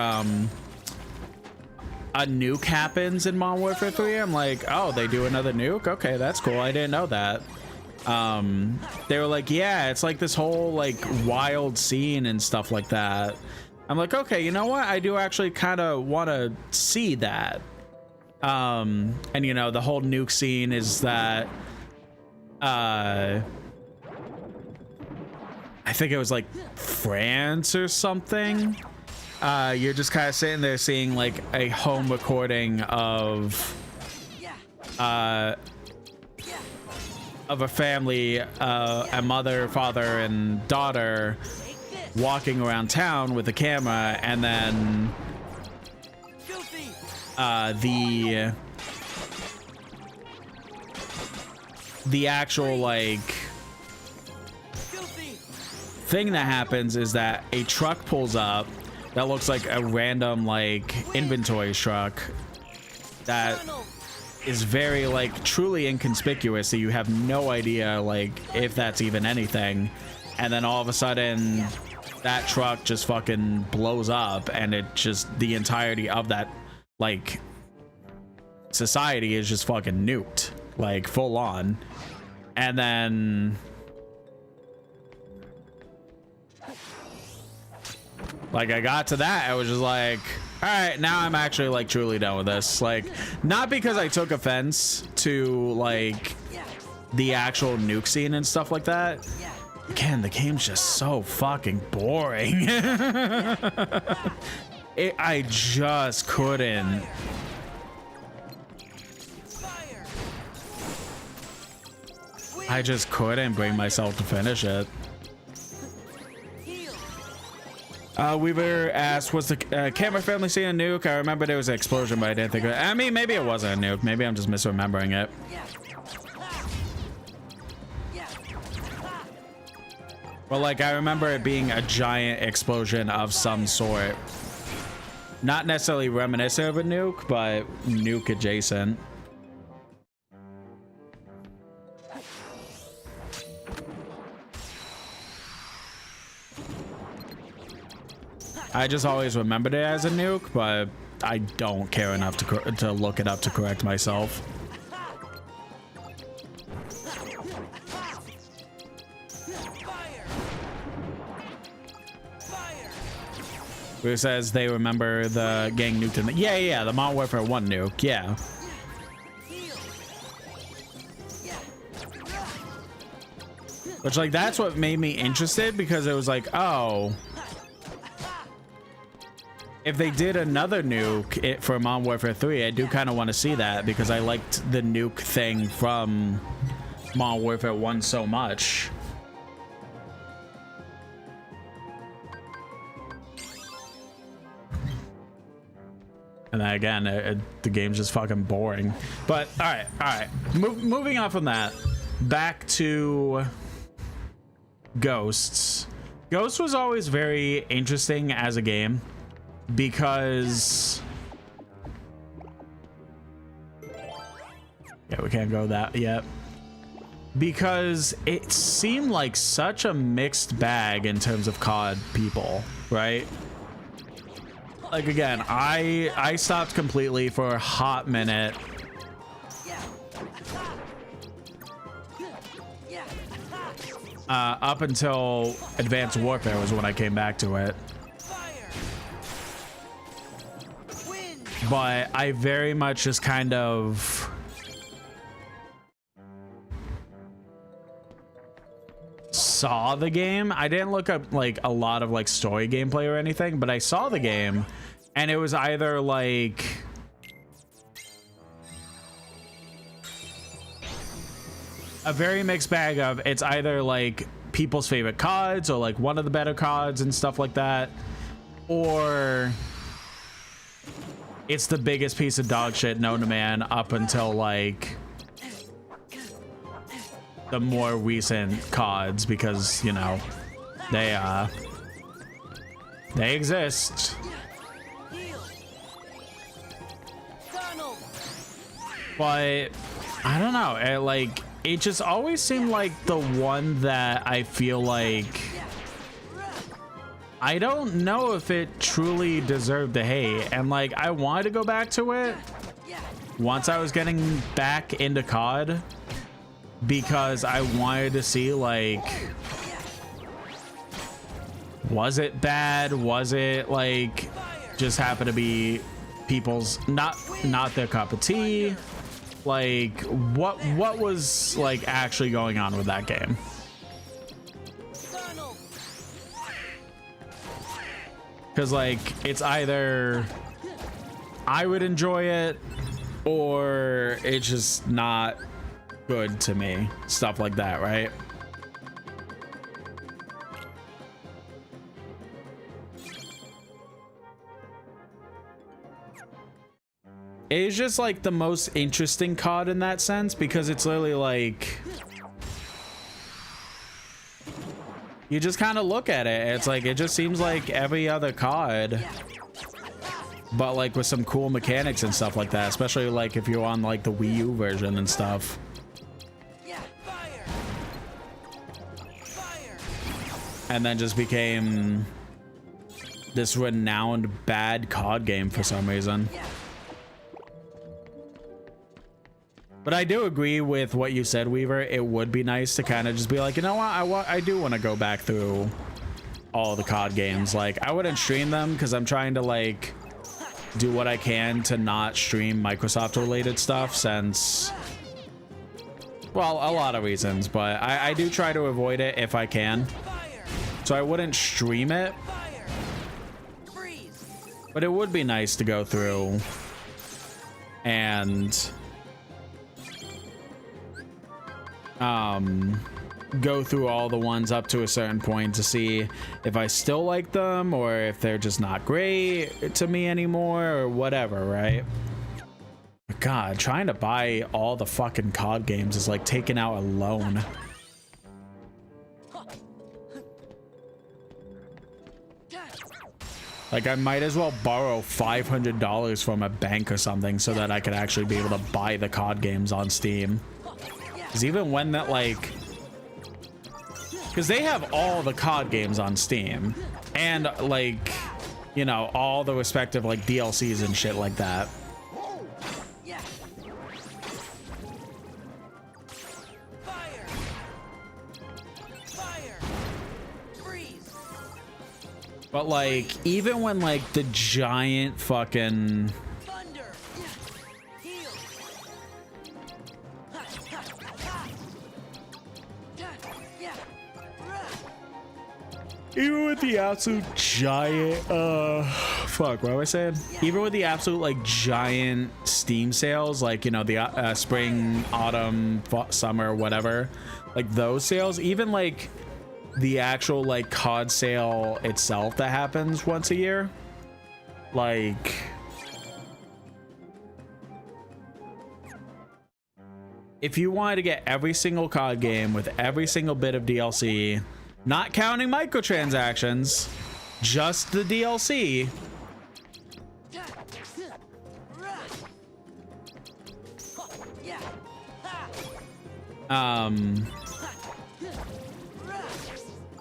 a nuke happens in Modern Warfare 3? I'm like, oh, they do another nuke? Okay, that's cool. I didn't know that. They were like, yeah, it's like this whole like wild scene and stuff like that. I'm like, okay, you know what? I do actually kind of want to see that. And you know, the whole nuke scene is that I think it was like France or something. You're just kind of sitting there seeing like a home recording of a family, a mother, father, and daughter walking around town with a camera, and then the actual like thing that happens is that a truck pulls up that looks like a random like inventory truck that is very like truly inconspicuous, so you have no idea like if that's even anything, and then all of a sudden that truck just fucking blows up, and it just, the entirety of that like society is just fucking nuked, like full on. And then like I got to that, I was just like, all right, now I'm actually like truly done with this. Like, not because I took offense to like the actual nuke scene and stuff like that. Again, the game's just so fucking boring. I just couldn't. I just couldn't bring myself to finish it. Weaver asked, was the camera family seeing a nuke? I remember there was an explosion, but I didn't think of it. I mean, maybe it wasn't a nuke. Maybe I'm just misremembering it. But like, I remember it being a giant explosion of some sort. Not necessarily reminiscent of a nuke, but nuke adjacent. I just always remembered it as a nuke, but I don't care enough to look it up to correct myself. Who says they remember the gang nuked in the... Yeah, the Modern Warfare 1 nuke, yeah. Which, like, that's what made me interested, because it was like, oh... if they did another nuke for Modern Warfare 3, I do kind of want to see that, because I liked the nuke thing from Modern Warfare 1 so much. And then again, the game's just fucking boring. But all right. Moving on from that, back to Ghosts. Ghost was always very interesting as a game because yeah, we can't go that yet. Because it seemed like such a mixed bag in terms of COD people, right? Like again, I stopped completely for a hot minute. Up until Advanced Warfare was when I came back to it. But I very much just kind of saw the game. I didn't look up like a lot of like story gameplay or anything, but I saw the game and it was either like a very mixed bag of it's either like people's favorite CODs or like one of the better CODs and stuff like that, or it's the biggest piece of dog shit known to man up until like the more recent CODs, because you know they exist. But I don't know, it just always seemed like the one that I feel like I don't know if it truly deserved the hate, and like I wanted to go back to it once I was getting back into COD because I wanted to see like, was it bad? Was it like just happened to be people's not their cup of tea? Like what was like actually going on with that game? Because like it's either I would enjoy it or it's just not good to me, stuff like that, right? It's just like the most interesting COD in that sense, because it's literally like you just kind of look at it, it's like it just seems like every other COD, but like with some cool mechanics and stuff like that, especially like if you're on like the Wii U version and stuff. And then just became this renowned bad COD game for some reason. But I do agree with what you said, Weaver. It would be nice to kind of just be like, you know what, I do want to go back through all the COD games. Like I wouldn't stream them because I'm trying to like do what I can to not stream Microsoft related stuff, since, well, a lot of reasons, but I do try to avoid it if I can. So I wouldn't stream it, but it would be nice to go through and go through all the ones up to a certain point to see if I still like them or if they're just not great to me anymore or whatever, right? God, trying to buy all the fucking COD games is like taking out a loan. Like I might as well borrow $500 from a bank or something so that I could actually be able to buy the COD games on Steam. Because even when that like, because they have all the COD games on Steam and like, you know, all the respective like DLCs and shit like that. But like, even when like the giant fucking even with the absolute giant fuck, what am I saying? Even with the absolute like giant Steam sales, like, you know, the spring, autumn, summer, whatever, like those sales, even like the actual like COD sale itself that happens once a year, like if you wanted to get every single COD game with every single bit of DLC, not counting microtransactions, just the DLC,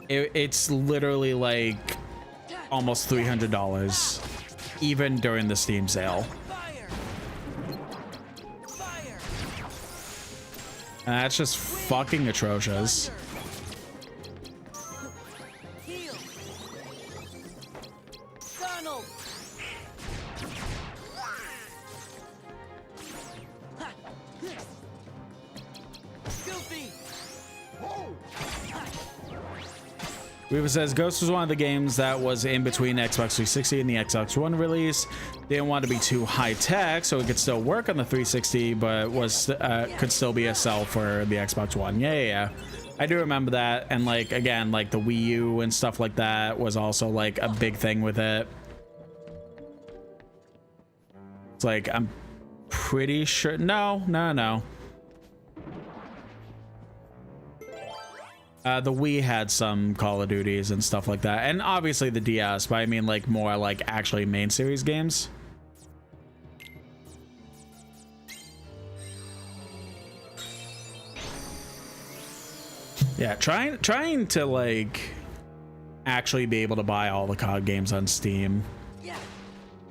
it's literally like almost $300 even during the Steam sale. And that's just fucking atrocious. Weaver says Ghost was one of the games that was in between Xbox 360 and the Xbox One release. Didn't want to be too high tech, so it could still work on the 360, but was could still be a sell for the Xbox One. Yeah. I do remember that, and like again, like the Wii U and stuff like that was also like a big thing with it. It's like I'm pretty sure. No. The Wii had some Call of Duties and stuff like that, and obviously the DS, but I mean like more like actually main series games. Yeah, trying to like actually be able to buy all the COD games on Steam.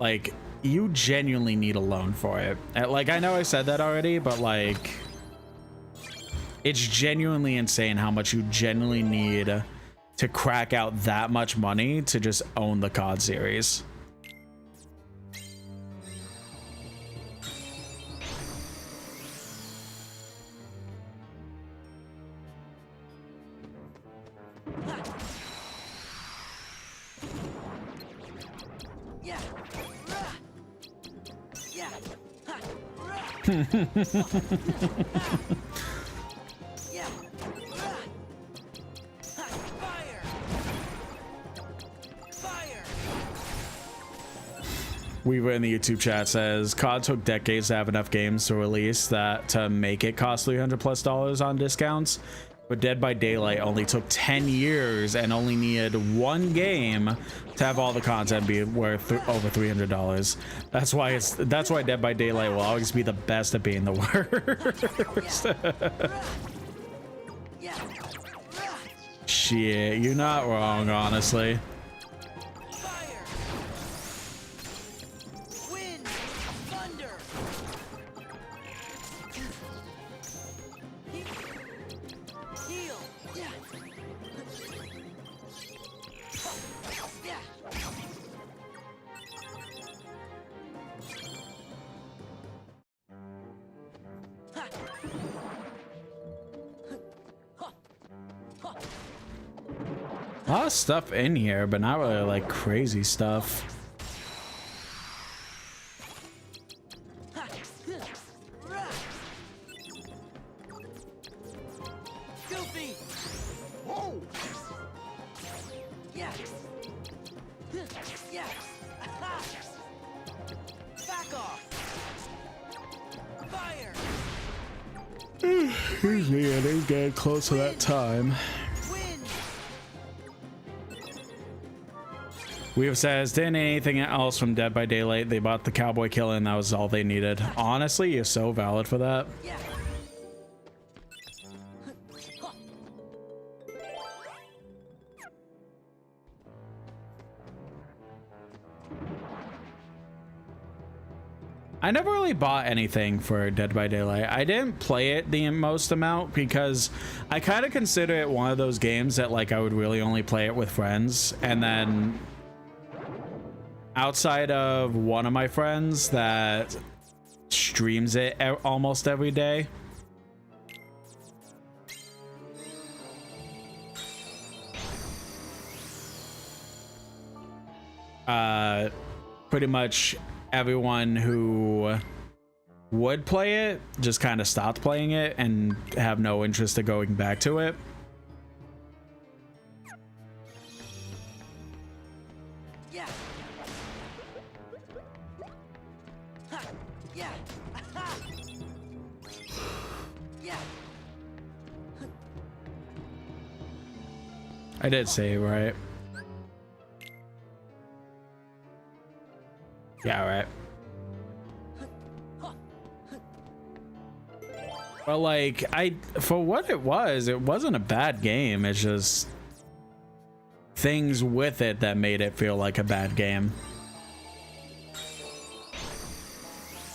Like you genuinely need a loan for it. Like I know I said that already, but like it's genuinely insane how much you genuinely need to crack out that much money to just own the COD series. Weaver in the YouTube chat says COD took decades to have enough games to release that to make it cost $300+ on discounts, but Dead by Daylight only took 10 years and only needed one game to have all the content be worth over $300. That's why Dead by Daylight will always be the best at being the worst. Shit, you're not wrong, honestly. A lot of stuff in here, but not really like crazy stuff. Excuse me, I didn't get close to that time. Weaver says, didn't need anything else from Dead by Daylight. They bought the cowboy kill and that was all they needed. Honestly, you're so valid for that. I never really bought anything for Dead by Daylight. I didn't play it the most amount because I kind of consider it one of those games that like I would really only play it with friends, and then outside of one of my friends that streams it almost every day, pretty much everyone who would play it just kind of stopped playing it and have no interest in going back to it. I did say right. Yeah, right. But like, for what it wasn't a bad game. It's just things with it that made it feel like a bad game.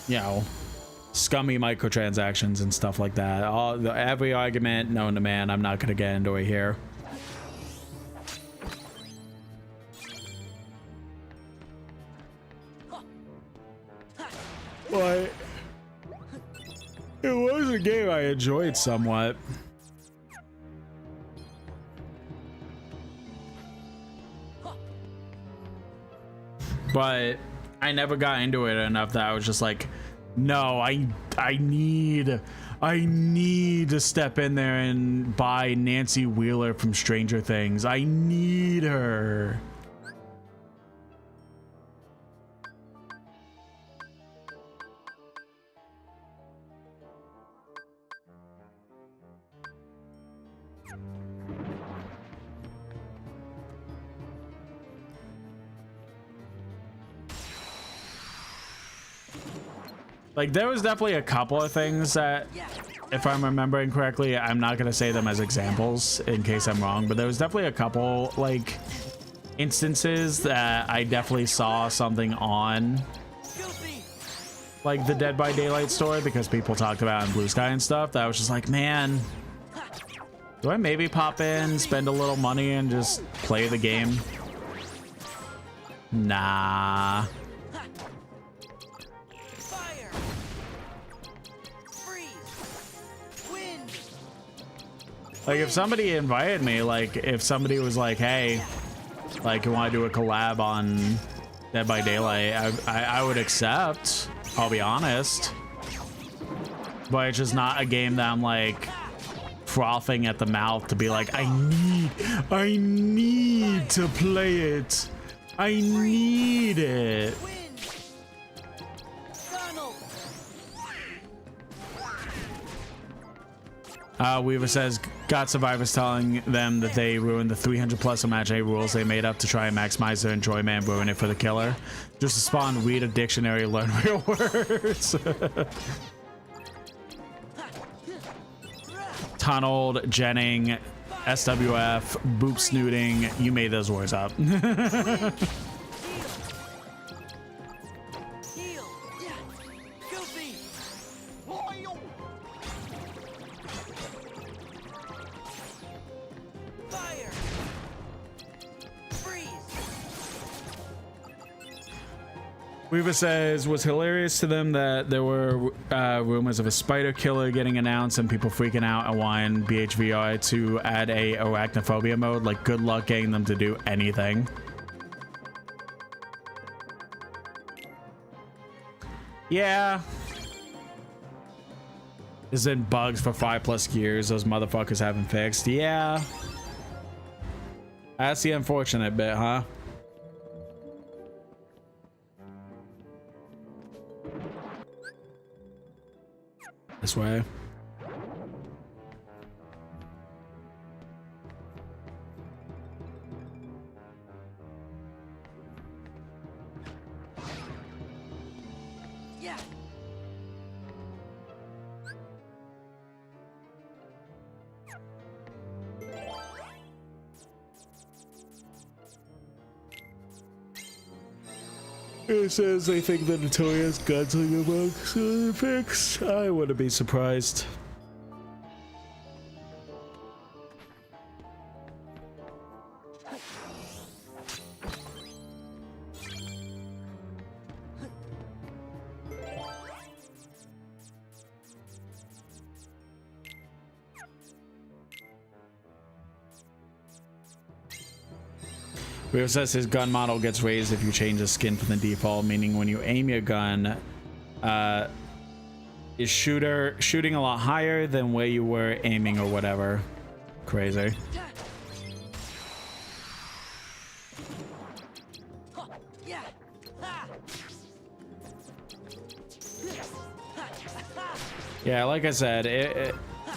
You know, scummy microtransactions and stuff like that. Every argument known to man, I'm not gonna get into it here. But it was a game I enjoyed somewhat. But I never got into it enough that I was just like, no, I need to step in there and buy Nancy Wheeler from Stranger Things. I need her. Like, there was definitely a couple of things that, if I'm remembering correctly, I'm not going to say them as examples in case I'm wrong, but there was definitely a couple, like, instances that I definitely saw something on, like, the Dead by Daylight store because people talked about it on Blue Sky and stuff, that I was just like, man, do I maybe pop in, spend a little money, and just play the game? Nah. Like, if somebody invited me, like, if somebody was like, hey, like, you want to do a collab on Dead by Daylight, I would accept, I'll be honest. But it's just not a game that I'm, like, frothing at the mouth to be like, I need to play it. I need it. Weaver says, got survivors telling them that they ruined the 300+ imaginary rules they made up to try and maximize their enjoyment and ruin it for the killer. Just to spawn, read a dictionary, learn real words. Tunneled, Jenning, SWF, boop snooting. You made those words up. Weaver says, was hilarious to them that there were rumors of a spider killer getting announced and people freaking out and wanting BHVI to add a arachnophobia mode. Like, good luck getting them to do anything. Yeah. There's been bugs for 5+ years those motherfuckers haven't fixed. Yeah. That's the unfortunate bit, huh? This way. Yeah. It says they think the notorious gunslinger bugs are fixed. I wouldn't be surprised. Rio says his gun model gets raised if you change the skin from the default, meaning when you aim your gun, is shooting a lot higher than where you were aiming or whatever. Crazy. Yeah, like I said,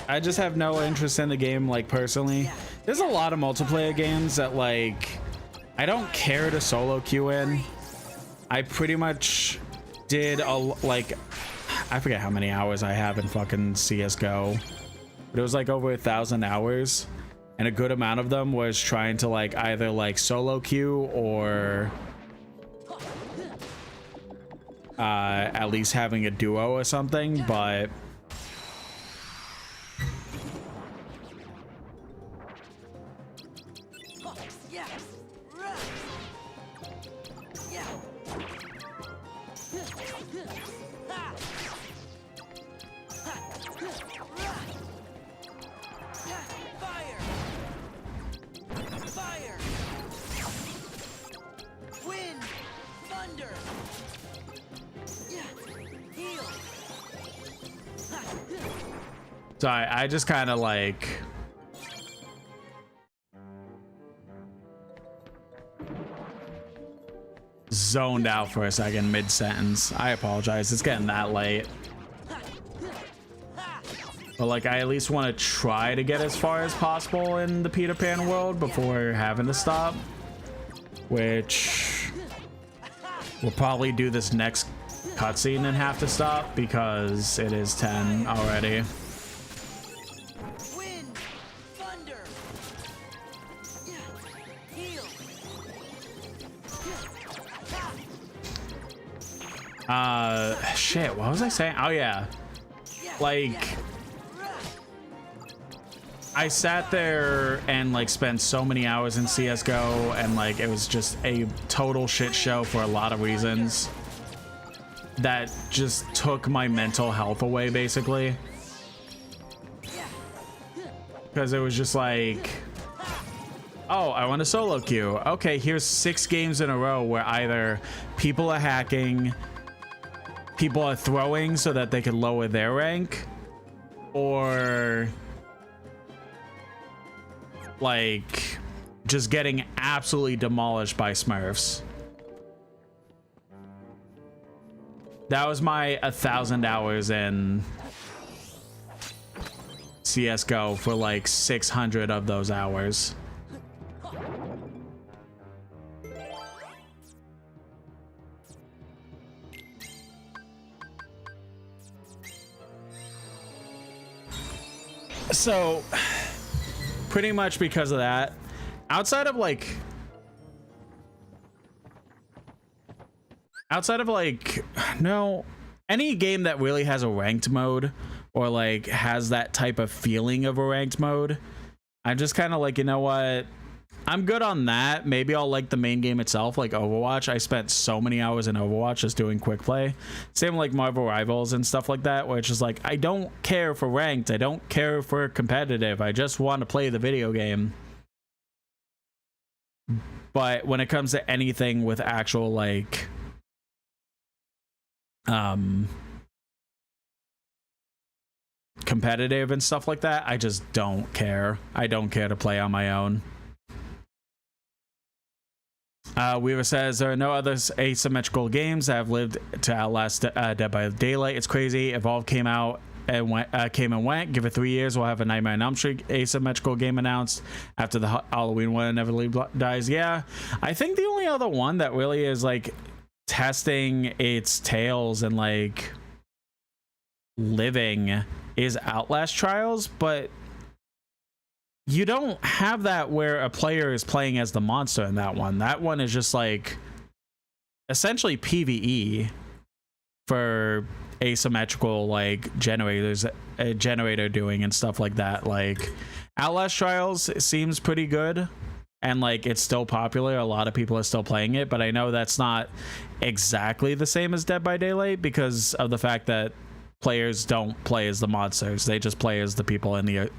I just have no interest in the game, like, personally. There's a lot of multiplayer games that, like, I don't care to solo queue in. I pretty much did like, I forget how many hours I have in fucking CSGO, but it was like over 1,000 hours, and a good amount of them was trying to like either like solo queue or at least having a duo or something, but so I just kind of like zoned out for a second mid-sentence. I apologize, it's getting that late. But like, I at least want to try to get as far as possible in the Peter Pan world before having to stop, which we'll probably do this next cutscene and have to stop because it is 10 already. Shit, what was I saying? Oh yeah, like I sat there and like spent so many hours in CSGO, and like it was just a total shit show for a lot of reasons that just took my mental health away, basically, because it was just like, oh, I want a solo queue. Okay, here's 6 games in a row where either people are hacking, people are throwing so that they can lower their rank, or like just getting absolutely demolished by Smurfs. That was my 1,000 hours in CSGO for like 600 of those hours. So pretty much because of that, outside of like no, any game that really has a ranked mode or like has that type of feeling of a ranked mode, I'm just kind of like, you know what, I'm good on that. Maybe I'll like the main game itself, like Overwatch. I spent so many hours in Overwatch just doing quick play. Same like Marvel Rivals and stuff like that, where it's just like, I don't care for ranked, I don't care for competitive, I just want to play the video game. But when it comes to anything with actual like competitive and stuff like that, I just don't care. I don't care to play on my own. Weaver says there are no other asymmetrical games that have lived to outlast Dead by Daylight. It's crazy. Evolve came out and went. Give it 3 years, we'll have a Nightmare on Elm Street asymmetrical game announced after the Halloween one. Never Leave dies. Yeah, I think the only other one that really is like testing its tails and like living is Outlast Trials, but you don't have that where a player is playing as the monster in that one. That one is just like essentially PvE for asymmetrical like generators, a generator doing and stuff like that. Like Outlast Trials seems pretty good and like it's still popular. A lot of people are still playing it, but I know that's not exactly the same as Dead by Daylight because of the fact that players don't play as the monsters. They just play as the people in the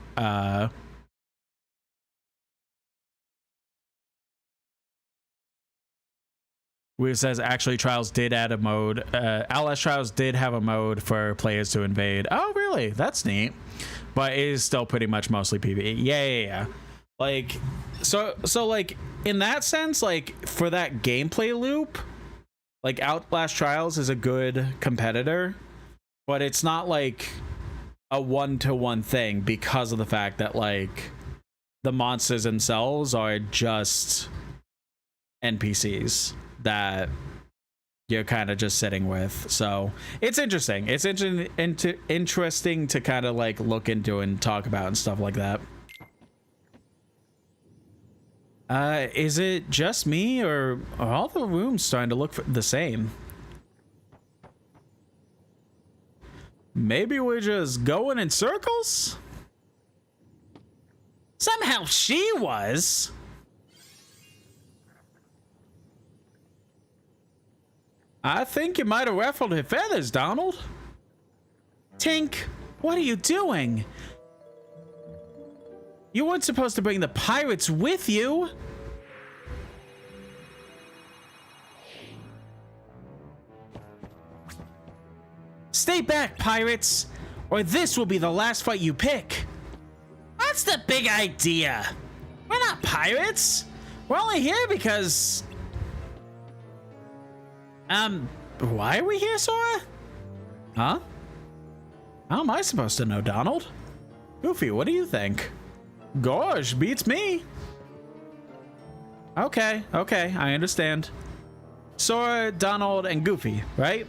Weird says actually Trials did add a mode. Outlast Trials did have a mode for players to invade. Oh really? That's neat. But it is still pretty much mostly PvE. Yeah. Like so like in that sense, like for that gameplay loop, like Outlast Trials is a good competitor, but it's not like a one-to-one thing because of the fact that like the monsters themselves are just NPCs that you're kind of just sitting with. So it's interesting. It's interesting to kind of like look into and talk about and stuff like that. Is it just me, or are all the rooms starting to look the same? Maybe we're just going in circles? Somehow she was. I think you might have ruffled her feathers, Donald. Tink, what are you doing? You weren't supposed to bring the pirates with you. Stay back, pirates, or this will be the last fight you pick. What's the big idea? We're not pirates. We're only here because... why are we here, Sora? Huh? How am I supposed to know, Donald? Goofy, what do you think? Gosh, beats me. Okay, I understand. Sora, Donald, and Goofy, right?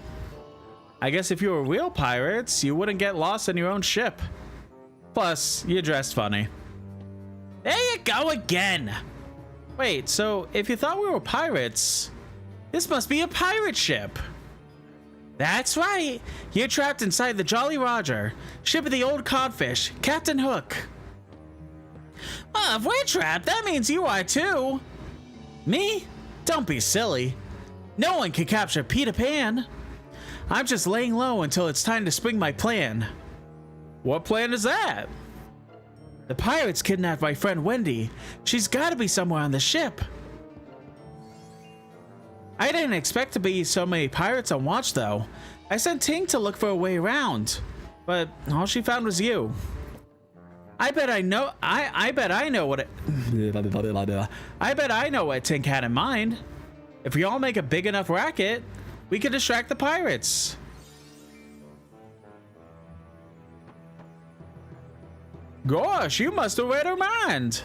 I guess if you were real pirates, you wouldn't get lost in your own ship. Plus, you dressed funny. There you go again. Wait, so if you thought we were pirates, this must be a pirate ship. That's right. You're trapped inside the Jolly Roger, ship of the old codfish, Captain Hook. Well, if we're trapped, that means you are too. Me? Don't be silly. No one can capture Peter Pan. I'm just laying low until it's time to spring my plan. What plan is that? The pirates kidnapped my friend Wendy. She's got to be somewhere on the ship. I didn't expect to be so many pirates on watch, though. I sent Tink to look for a way around, but all she found was you. I bet I know what I bet I know what Tink had in mind. If we all make a big enough racket, we can distract the pirates. Gosh, you must have read her mind.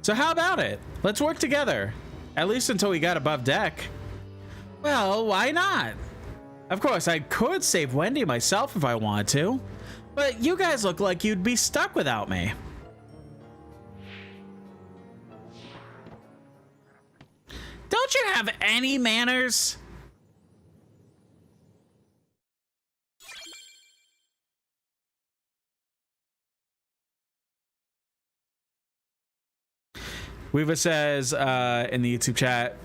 So how about it? Let's work together. At least until we got above deck. Well, why not? Of course, I could save Wendy myself if I wanted to. But you guys look like you'd be stuck without me. Don't you have any manners? Weaver says in the YouTube chat,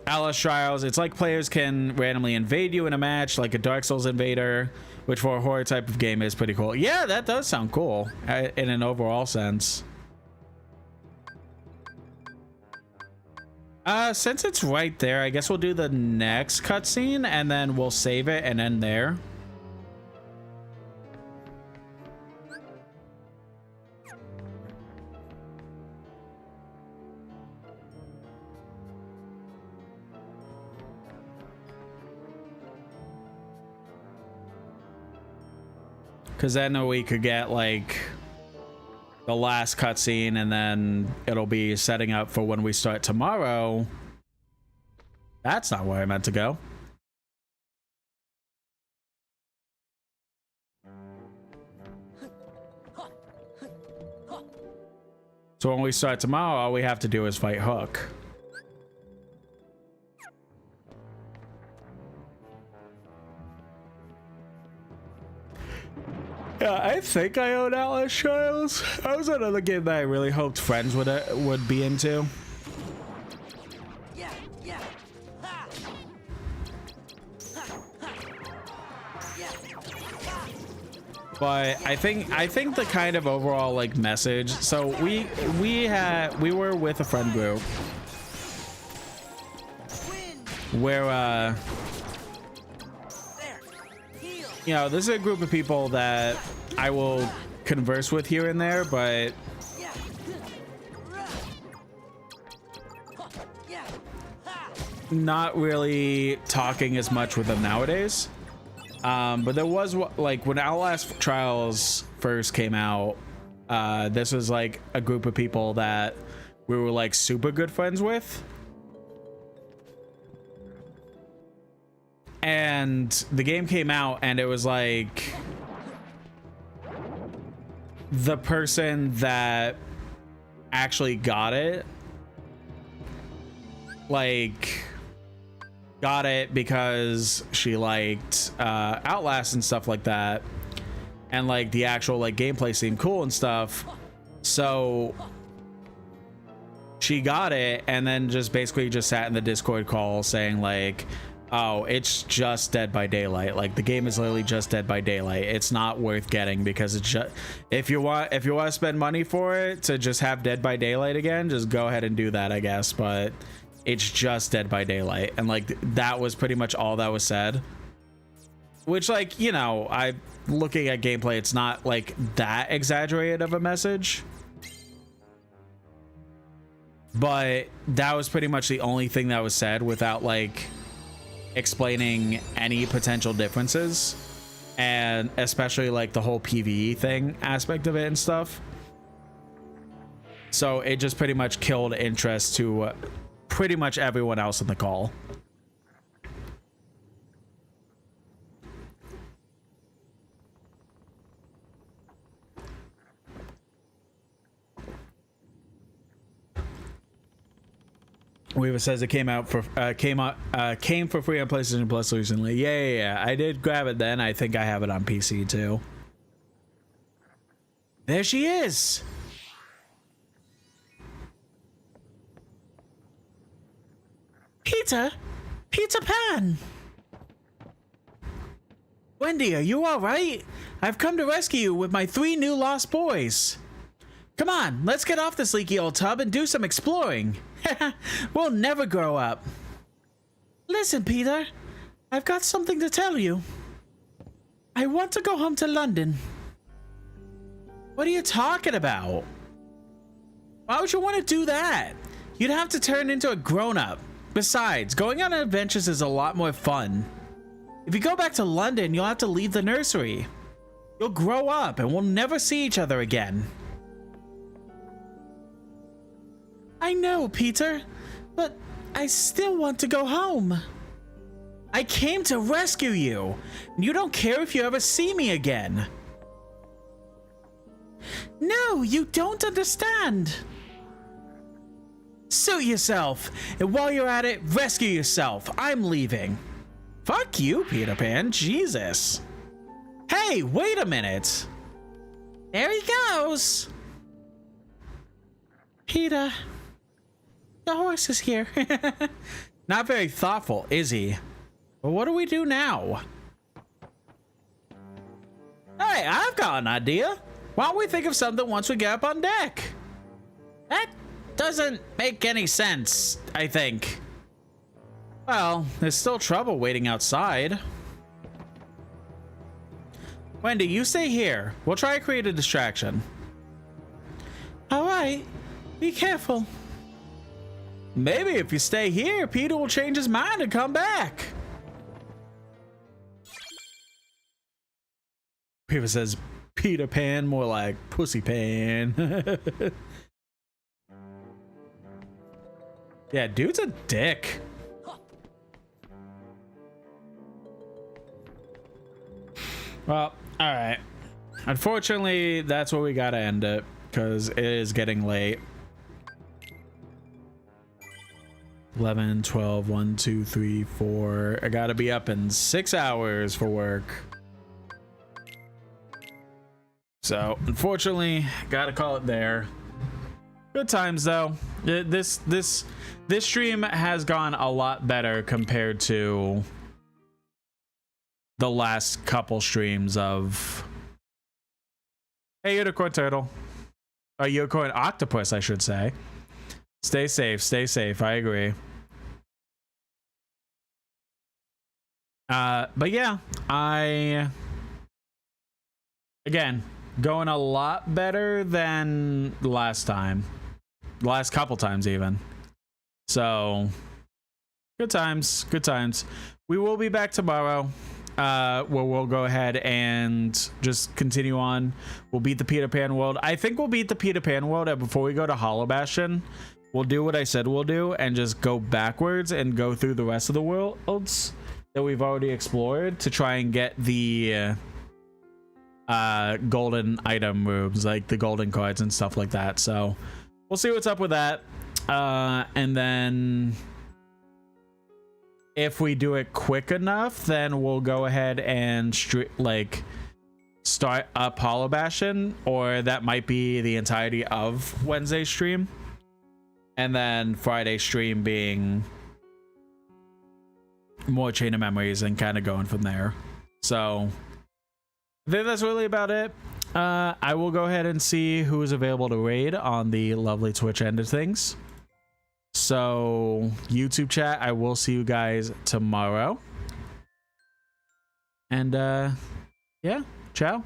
Alice Trials, it's like players can randomly invade you in a match, like a Dark Souls invader, which for a horror type of game is pretty cool. Yeah, that does sound cool in an overall sense. Since it's right there, I guess we'll do the next cutscene and then we'll save it and end there. Because then we could get like the last cutscene and then it'll be setting up for when we start tomorrow. That's not where I meant to go. So when we start tomorrow, all we have to do is fight Hook. Yeah, I think I own Atlas Trials. That was another game that I really hoped friends would be into. But I think the kind of overall like message. So we were with a friend group where you know, this is a group of people that I will converse with here and there, but not really talking as much with them nowadays. But there was like when Outlast Trials first came out, this was like a group of people that we were like super good friends with. And the game came out and it was like the person that actually got it, like got it because she liked Outlast and stuff like that, and like the actual like gameplay seemed cool and stuff, so she got it and then just basically just sat in the Discord call saying like, oh, it's just Dead by Daylight, like the game is literally just Dead by Daylight, it's not worth getting because it's just, if you want to spend money for it to just have Dead by Daylight again, just go ahead and do that, I guess, but it's just Dead by Daylight. And like that was pretty much all that was said, which, like, you know, I looking at gameplay, it's not like that exaggerated of a message, but that was pretty much the only thing that was said without like explaining any potential differences, and especially like the whole PvE thing aspect of it and stuff. So it just pretty much killed interest to pretty much everyone else in the call. Weaver says it came for free on PlayStation Plus recently. Yeah. I did grab it then. I think I have it on PC too. There she is. Peter Pan. Wendy, are you all right? I've come to rescue you with my 3 new lost boys. Come on, let's get off this leaky old tub and do some exploring. We'll never grow up. Listen, Peter, I've got something to tell you. I want to go home to London. What are you talking about? Why would you want to do that? You'd have to turn into a grown-up. Besides, going on adventures is a lot more fun. If you go back to London, you'll have to leave the nursery. You'll grow up and we'll never see each other again. I know, Peter, but I still want to go home. I came to rescue you, and you don't care if you ever see me again. No, you don't understand. Suit yourself, and while you're at it, rescue yourself. I'm leaving. Fuck you, Peter Pan. Jesus. Hey, wait a minute. There he goes. Peter, the horse is here. Not very thoughtful, is he? Well, what do we do now? Hey, I've got an idea. Why don't we think of something once we get up on deck? That doesn't make any sense, I think. Well, there's still trouble waiting outside. Wendy, you stay here. We'll try to create a distraction. All right. Be careful. Maybe if you stay here, Peter will change his mind and come back. Peter says Peter Pan, more like Pussy Pan. Yeah, dude's a dick. Well, all right. Unfortunately, that's where we gotta end it because it is getting late. 11, 12, 1, 2, 3, 4. I gotta be up in 6 hours for work. So, unfortunately, gotta call it there. Good times though. This stream has gone a lot better compared to the last couple streams of Hey Unicorn Turtle. Unicorn Octopus, I should say. Stay safe, stay safe. I agree. But yeah, again, going a lot better than last time. The last couple times even. So good times, good times. We will be back tomorrow. where we'll go ahead and just continue on. We'll beat the Peter Pan world. I think we'll beat the Peter Pan world, and before we go to Hollow Bastion, we'll do what I said we'll do and just go backwards and go through the rest of the worlds that we've already explored to try and get the golden item rooms, like the golden cards and stuff like that. So we'll see what's up with that. And then if we do it quick enough, then we'll go ahead and start up Hollow Bastion, or that might be the entirety of Wednesday's stream, and then Friday's stream being more Chain of Memories and kind of going from there. So I think that's really about it. I will go ahead and see who is available to raid on the lovely Twitch end of things. So YouTube chat, I will see you guys tomorrow. And yeah, ciao.